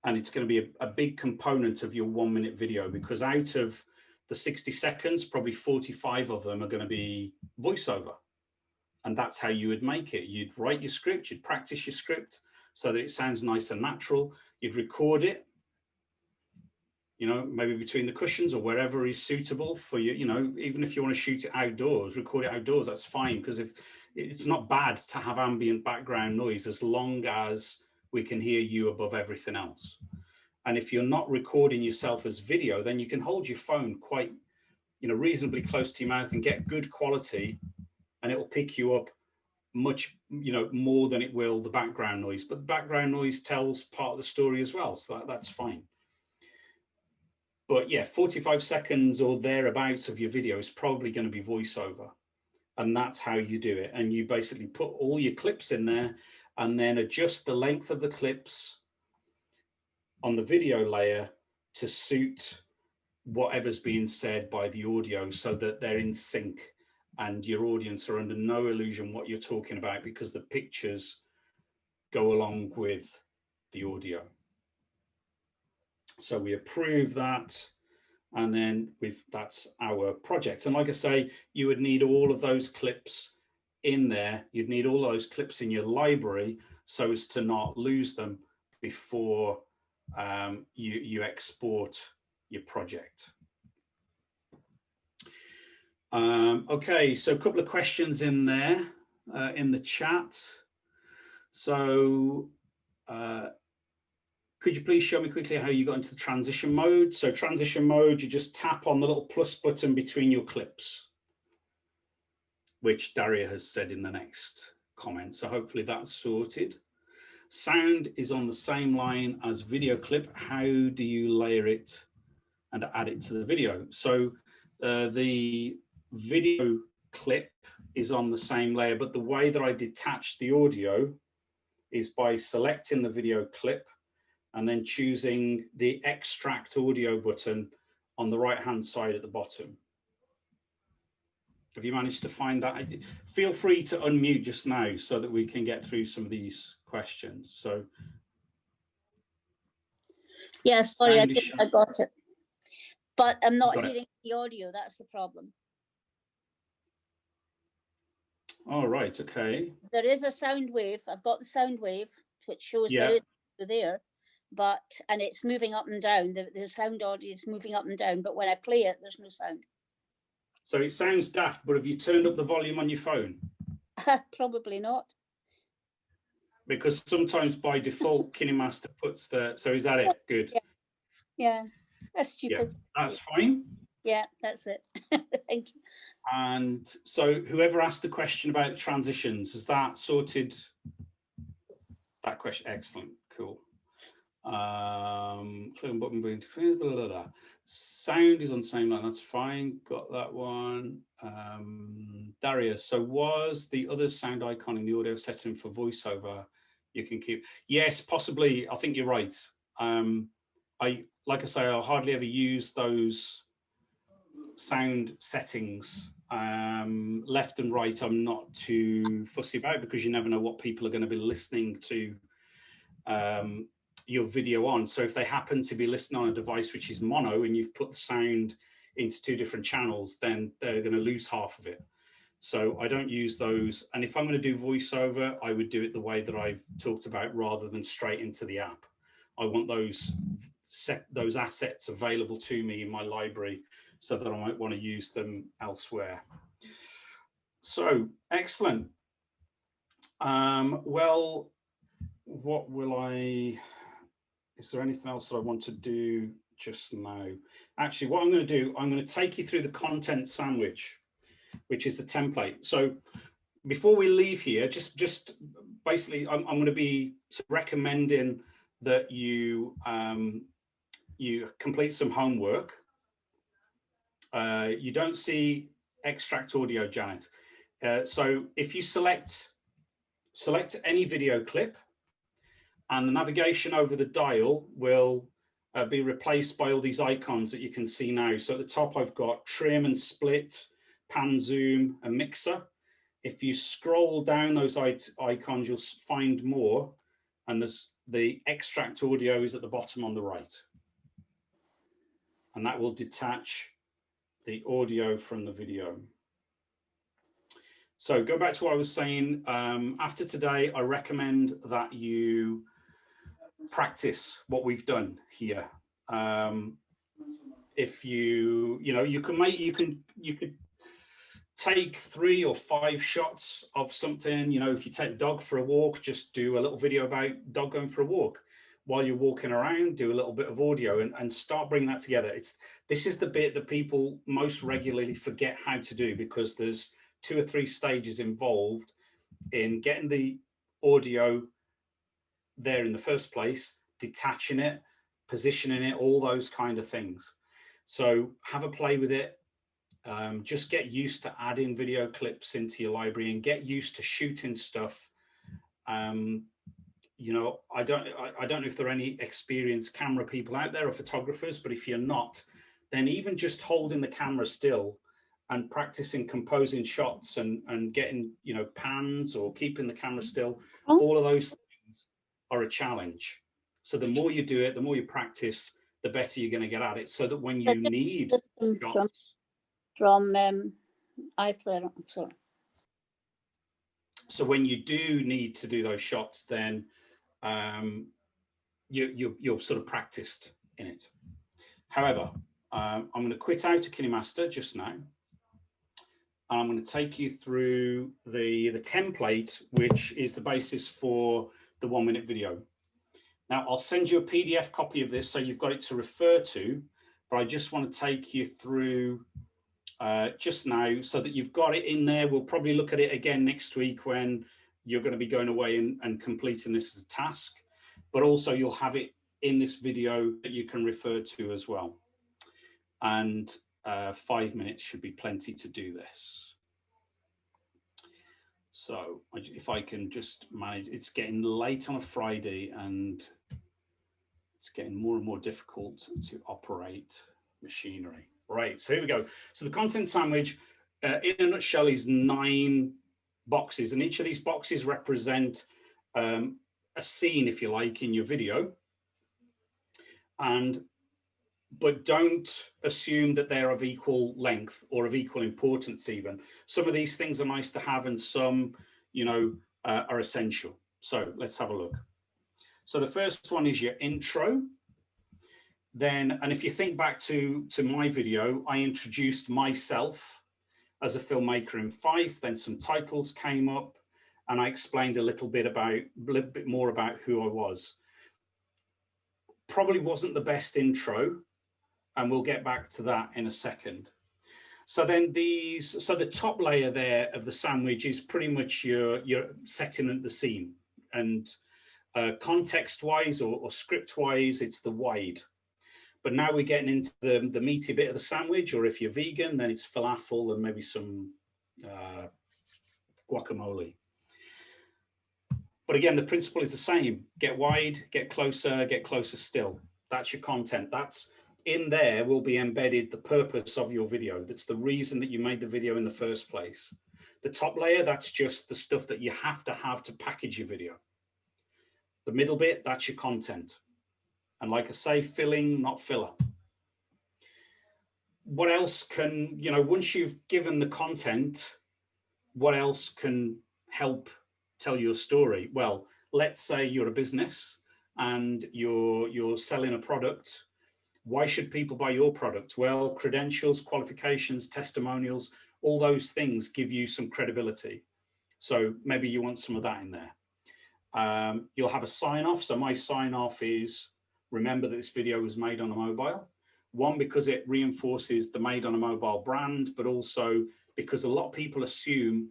And it's going to be a big component of your 1-minute video, because out of the 60 seconds, probably 45 of them are going to be voiceover. And that's how you would make it. You'd write your script, you'd practice your script so that it sounds nice and natural. You'd record it, you know, maybe between the cushions or wherever is suitable for you. You know, even if you want to shoot it outdoors, record it outdoors, that's fine, because if it's not bad to have ambient background noise as long as we can hear you above everything else. And if you're not recording yourself as video, then you can hold your phone quite, you know, reasonably close to your mouth and get good quality, and it will pick you up much, you know, more than it will the background noise. But the background noise tells part of the story as well, so that's fine. But yeah, 45 seconds or thereabouts of your video is probably going to be voiceover. And that's how you do it. And you basically put all your clips in there and then adjust the length of the clips on the video layer to suit whatever's being said by the audio, so that they're in sync and your audience are under no illusion what you're talking about, because the pictures go along with the audio. So we approve that, and then that's our project. And like I say, you would need all of those clips in there. You'd need all those clips in your library so as to not lose them before you export your project. Okay, so a couple of questions in there in the chat. So could you please show me quickly how you got into the transition mode? So transition mode, you just tap on the little plus button between your clips, which Daria has said in the next comment. So hopefully that's sorted. Sound is on the same line as video clip. How do you layer it and add it to the video? So the video clip is on the same layer, but the way that I detach the audio is by selecting the video clip and then choosing the extract audio button on the right-hand side at the bottom. Have you managed to find that? Feel free to unmute just now so that we can get through some of these questions. So, yes, sorry, I got it. But I'm not hearing the audio, that's the problem. All right, okay. There is a sound wave. I've got the sound wave, which shows there is there, and it's moving up and down. The sound audio is moving up and down, but when I play it, there's no sound. So it sounds daft, but have you turned up the volume on your phone? Probably not. Because sometimes by default, Kinemaster puts the, so is that it? Good. Yeah, that's stupid. Yeah, that's fine. Yeah, that's it. Thank you. And so whoever asked the question about transitions, has that sorted that question? Excellent, cool. Button, sound is on the same line, that's fine, got that one. Darius, so was the other sound icon in the audio setting for voiceover you can keep? Yes, possibly, I think you're right. Like I say, I hardly ever use those sound settings. Left and right I'm not too fussy about, because you never know what people are going to be listening to your video on. So if they happen to be listening on a device which is mono and you've put the sound into 2 different channels, then they're going to lose half of it. So I don't use those. And if I'm going to do voiceover, I would do it the way that I've talked about, rather than straight into the app. I want those assets available to me in my library, so that I might want to use them elsewhere. So excellent. Well, what will I, is there anything else that I want to do just now? Actually, what I'm going to do, I'm going to take you through the content sandwich, which is the template. So before we leave here, just basically, I'm going to be recommending that you you complete some homework. You don't see extract audio, Janet. So if you select any video clip, and the navigation over the dial will be replaced by all these icons that you can see now. So at the top, I've got trim and split, pan, zoom, and mixer. If you scroll down those icons, you'll find more. And there's the extract audio is at the bottom on the right. And that will detach the audio from the video. So go back to what I was saying. After today, I recommend that you practice what we've done here. If you could take 3 or 5 shots of something. If you take the dog for a walk, just do a little video about dog going for a walk. While you're walking around, do a little bit of audio and start bringing that together. This is the bit that people most regularly forget how to do, because there's 2 or 3 stages involved in getting the audio there in the first place, detaching it, positioning it, all those kind of things. So have a play with it. Just get used to adding video clips into your library, and get used to shooting stuff. I don't know if there are any experienced camera people out there or photographers, but if you're not, then even just holding the camera still and practicing composing shots and getting, pans or keeping the camera still, all of those things are a challenge. So the more you do it, the more you practice, the better you're going to get at it, so that when you need shots from iPlayer, sorry. So when you do need to do those shots, then you're sort of practiced in it. However, I'm going to quit out of Kinemaster just now. I'm going to take you through the template, which is the basis for the 1-minute video. Now, I'll send you a PDF copy of this, so you've got it to refer to, but I just want to take you through just now so that you've got it in there. We'll probably look at it again next week when you're going to be going away and completing this as a task, but also you'll have it in this video that you can refer to as well. And 5 minutes should be plenty to do this. So if I can just manage, it's getting late on a Friday and it's getting more and more difficult to operate machinery. Right, so here we go. So the content sandwich, in a nutshell, is 9 boxes, and each of these boxes represent a scene, if you like, in your video. But don't assume that they're of equal length or of equal importance even. Some of these things are nice to have, and some, are essential. So let's have a look. So the first one is your intro. Then, and if you think back to my video, I introduced myself as a filmmaker in Fife. Then some titles came up, and I explained a little bit more about who I was. Probably wasn't the best intro, and we'll get back to that in a second. So then the top layer there of the sandwich is pretty much your setting the scene, and context-wise or script-wise, it's the wide. But now we're getting into the meaty bit of the sandwich, or if you're vegan, then it's falafel and maybe some guacamole. But again, the principle is the same. Get wide, get closer still. That's your content. That's in there will be embedded the purpose of your video. That's the reason that you made the video in the first place. The top layer, that's just the stuff that you have to package your video. The middle bit, that's your content. And like I say, filling, not filler. What else can, once you've given the content, what else can help tell your story? Well, let's say you're a business and you're selling a product. Why should people buy your product? Well, credentials, qualifications, testimonials, all those things give you some credibility. So maybe you want some of that in there. You'll have a sign off. So my sign off is, remember that this video was made on a mobile. One, because it reinforces the MadeOnAMobile brand, but also because a lot of people assume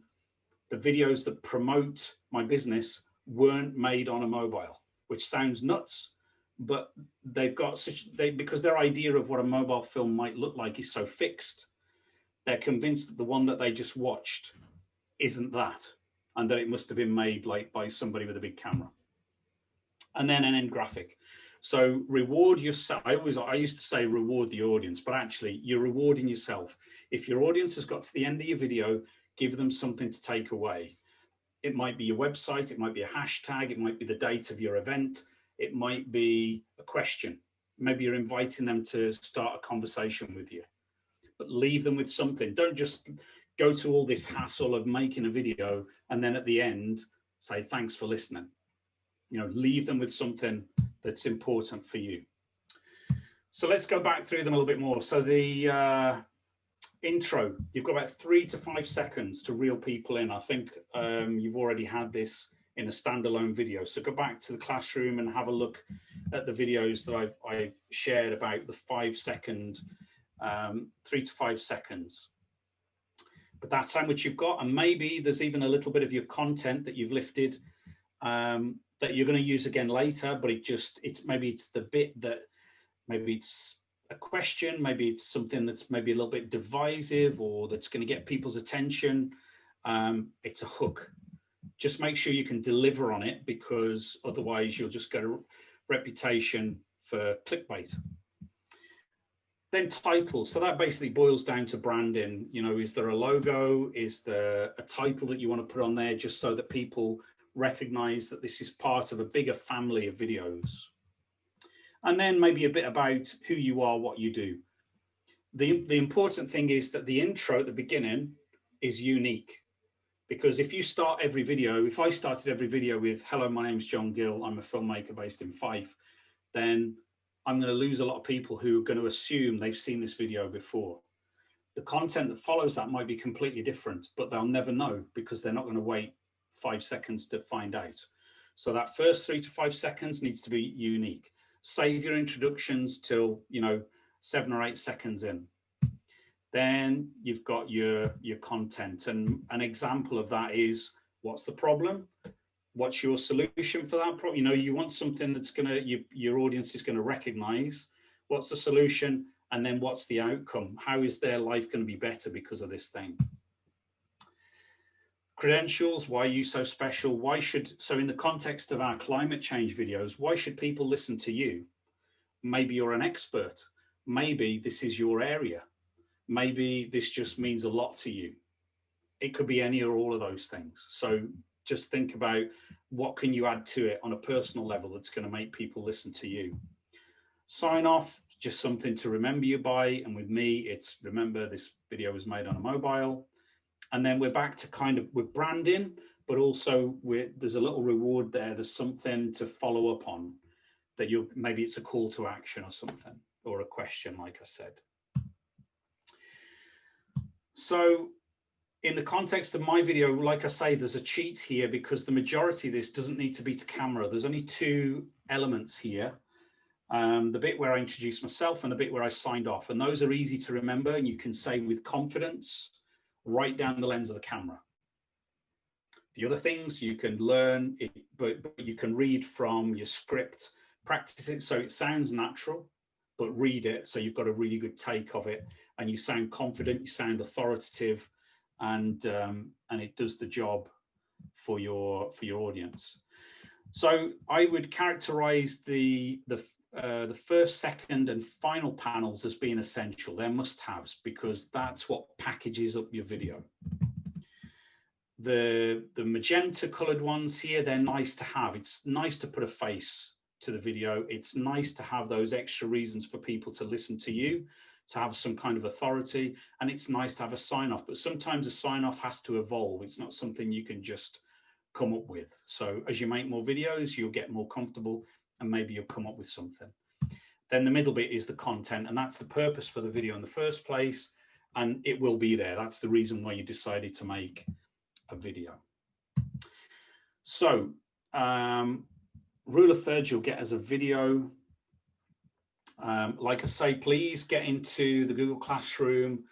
the videos that promote my business weren't made on a mobile, which sounds nuts. But they've got because their idea of what a mobile film might look like is so fixed, they're convinced that the one that they just watched isn't that, and that it must have been made like by somebody with a big camera. And then an end graphic. So reward yourself. I used to say reward the audience, but actually you're rewarding yourself. If your audience has got to the end of your video, give them something to take away. It might be your website, it might be a hashtag, it might be the date of your event. It might be a question. Maybe you're inviting them to start a conversation with you, but leave them with something. Don't just go to all this hassle of making a video and then at the end say, thanks for listening. Leave them with something that's important for you. So let's go back through them a little bit more. So the intro, you've got about 3 to 5 seconds to reel people in. I think you've already had this in a standalone video. So go back to the classroom and have a look at the videos that I've shared about the 5 second, 3 to 5 seconds. But that's how much you've got. And maybe there's even a little bit of your content that you've lifted that you're going to use again later, but maybe it's the bit that maybe it's a question, maybe it's something that's maybe a little bit divisive or that's going to get people's attention. It's a hook. Just make sure you can deliver on it, because otherwise you'll just get a reputation for clickbait. Then titles. So that basically boils down to branding. Is there a logo? Is there a title that you want to put on there, just so that people recognize that this is part of a bigger family of videos? And then maybe a bit about who you are, what you do. The important thing is that the intro at the beginning is unique. Because if you start every video, if I started every video with, hello, my name's John Gill, I'm a filmmaker based in Fife, then I'm going to lose a lot of people who are going to assume they've seen this video before. The content that follows that might be completely different, but they'll never know because they're not going to wait 5 seconds to find out. So that first 3 to 5 seconds needs to be unique. Save your introductions till 7 or 8 seconds in. Then you've got your content, and an example of that is, what's the problem? What's your solution for that problem? You want something that's your audience is going to recognize. What's the solution? And then what's the outcome? How is their life going to be better because of this thing? Credentials, why are you so special? So in the context of our climate change videos, why should people listen to you? Maybe you're an expert. Maybe this is your area. Maybe this just means a lot to you. It could be any or all of those things. So just think about what can you add to it on a personal level that's going to make people listen to you. Sign off, just something to remember you by. And with me, it's remember this video was made on a mobile. And then we're back to with branding, but also there's a little reward there. There's something to follow up on that maybe it's a call to action or something, or a question, like I said. So in the context of my video, like I say, there's a cheat here because the majority of this doesn't need to be to camera. There's only two elements here. The bit where I introduced myself and the bit where I signed off. And those are easy to remember. And you can say with confidence, right down the lens of the camera. The other things you can learn, but you can read from your script, practice it so it sounds natural, but read it so you've got a really good take of it and you sound confident, you sound authoritative, and it does the job for your audience. So I would characterize the first, second, and final panels as being essential. They're must-haves because that's what packages up your video. The magenta colored ones here, they're nice to have. It's nice to put a face to the video. It's nice to have those extra reasons for people to listen to you, to have some kind of authority, and it's nice to have a sign-off. But sometimes a sign-off has to evolve. It's not something you can just come up with. So as you make more videos, you'll get more comfortable and maybe you'll come up with something. Then the middle bit is the content, and that's the purpose for the video in the first place, and it will be there. That's the reason why you decided to make a video. So rule of thirds you'll get as a video. Like I say, please get into the Google Classroom.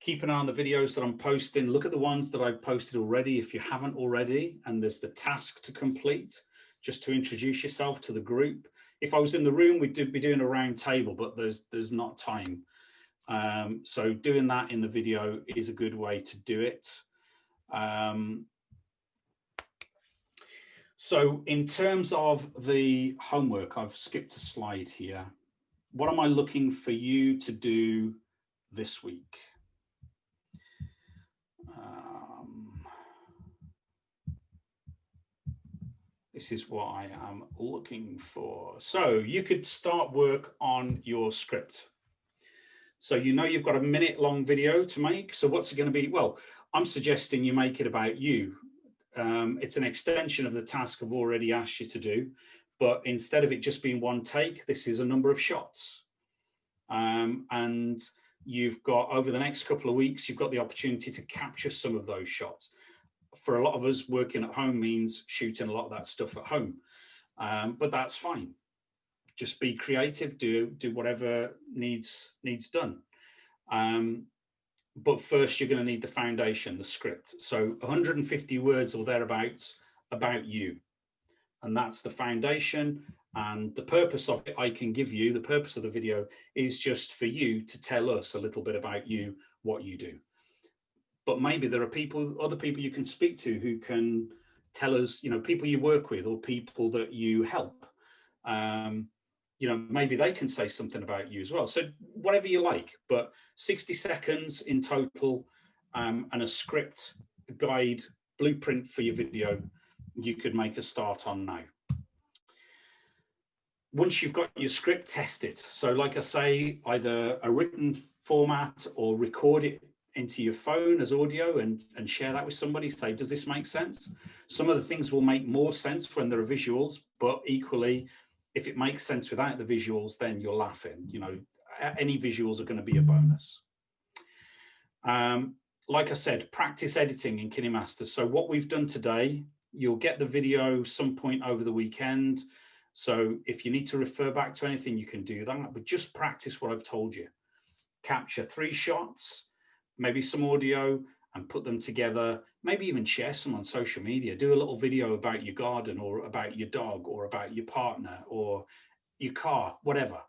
Keep an eye on the videos that I'm posting. Look at the ones that I've posted already if you haven't already, and there's the task to complete, just to introduce yourself to the group. If I was in the room, we'd be doing a round table, but there's not time. So doing that in the video is a good way to do it. So in terms of the homework, I've skipped a slide here. What am I looking for you to do this week? This is what I am looking for. So you could start work on your script. So you know you've got a minute-long video to make. So what's it going to be? Well, I'm suggesting you make it about you. It's an extension of the task I've already asked you to do, but instead of it just being one take, this is a number of shots. And you've got, over the next couple of weeks, you've got the opportunity to capture some of those shots. For a lot of us, working at home means shooting a lot of that stuff at home, but that's fine. Just be creative, do whatever needs done. But first, you're going to need the foundation, the script. So 150 words or thereabouts about you. And that's the foundation. And the purpose of it, I can give you, the purpose of the video is just for you to tell us a little bit about you, what you do. But maybe there are other people you can speak to who can tell us, you know, people you work with or people that you help. You know, maybe they can say something about you as well. So whatever you like, but 60 seconds in total, and a script, a guide, blueprint for your video, you could make a start on now. Once you've got your script, test it. So like I say, either a written format or record it into your phone as audio and share that with somebody. Say, does this make sense? Some of the things will make more sense when there are visuals, but equally, if it makes sense without the visuals, then you're laughing. You know, any visuals are going to be a bonus. Like I said, practice editing in Kinemaster. So what we've done today, you'll get the video some point over the weekend. So if you need to refer back to anything, you can do that, but just practice what I've told you. Capture 3 shots, maybe some audio, and put them together. Maybe even share some on social media. Do a little video about your garden or about your dog or about your partner or your car, whatever.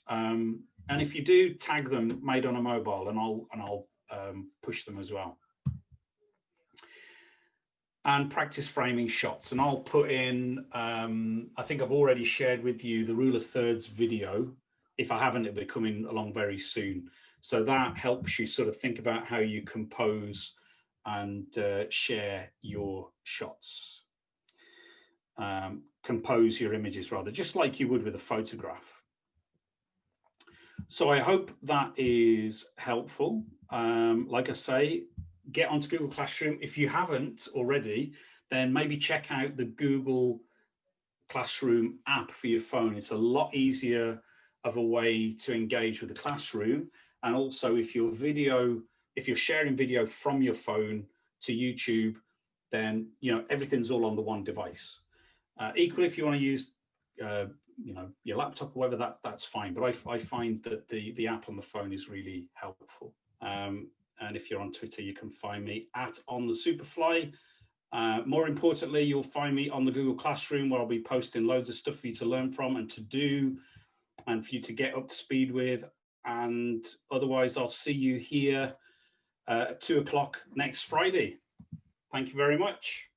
And if you do, tag them MadeOnAMobile, and I'll push them as well. And practice framing shots. And I'll put in, I think I've already shared with you the rule of thirds video. If I haven't, it'll be coming along very soon. So that helps you sort of think about how you compose and share your shots. Compose your images, rather, just like you would with a photograph. So I hope that is helpful. Like I say, get onto Google Classroom. If you haven't already, then maybe check out the Google Classroom app for your phone. It's a lot easier of a way to engage with the classroom. And also, if your video if you're sharing video from your phone to YouTube, then everything's all on the one device. Equally, if you want to use your laptop or whatever, that's fine. But I find that the app on the phone is really helpful. And if you're on Twitter, you can find me at @OnTheSuperfly. More importantly, you'll find me on the Google Classroom, where I'll be posting loads of stuff for you to learn from and to do, and for you to get up to speed with. And otherwise, I'll see you here at 2 o'clock next Friday. Thank you very much.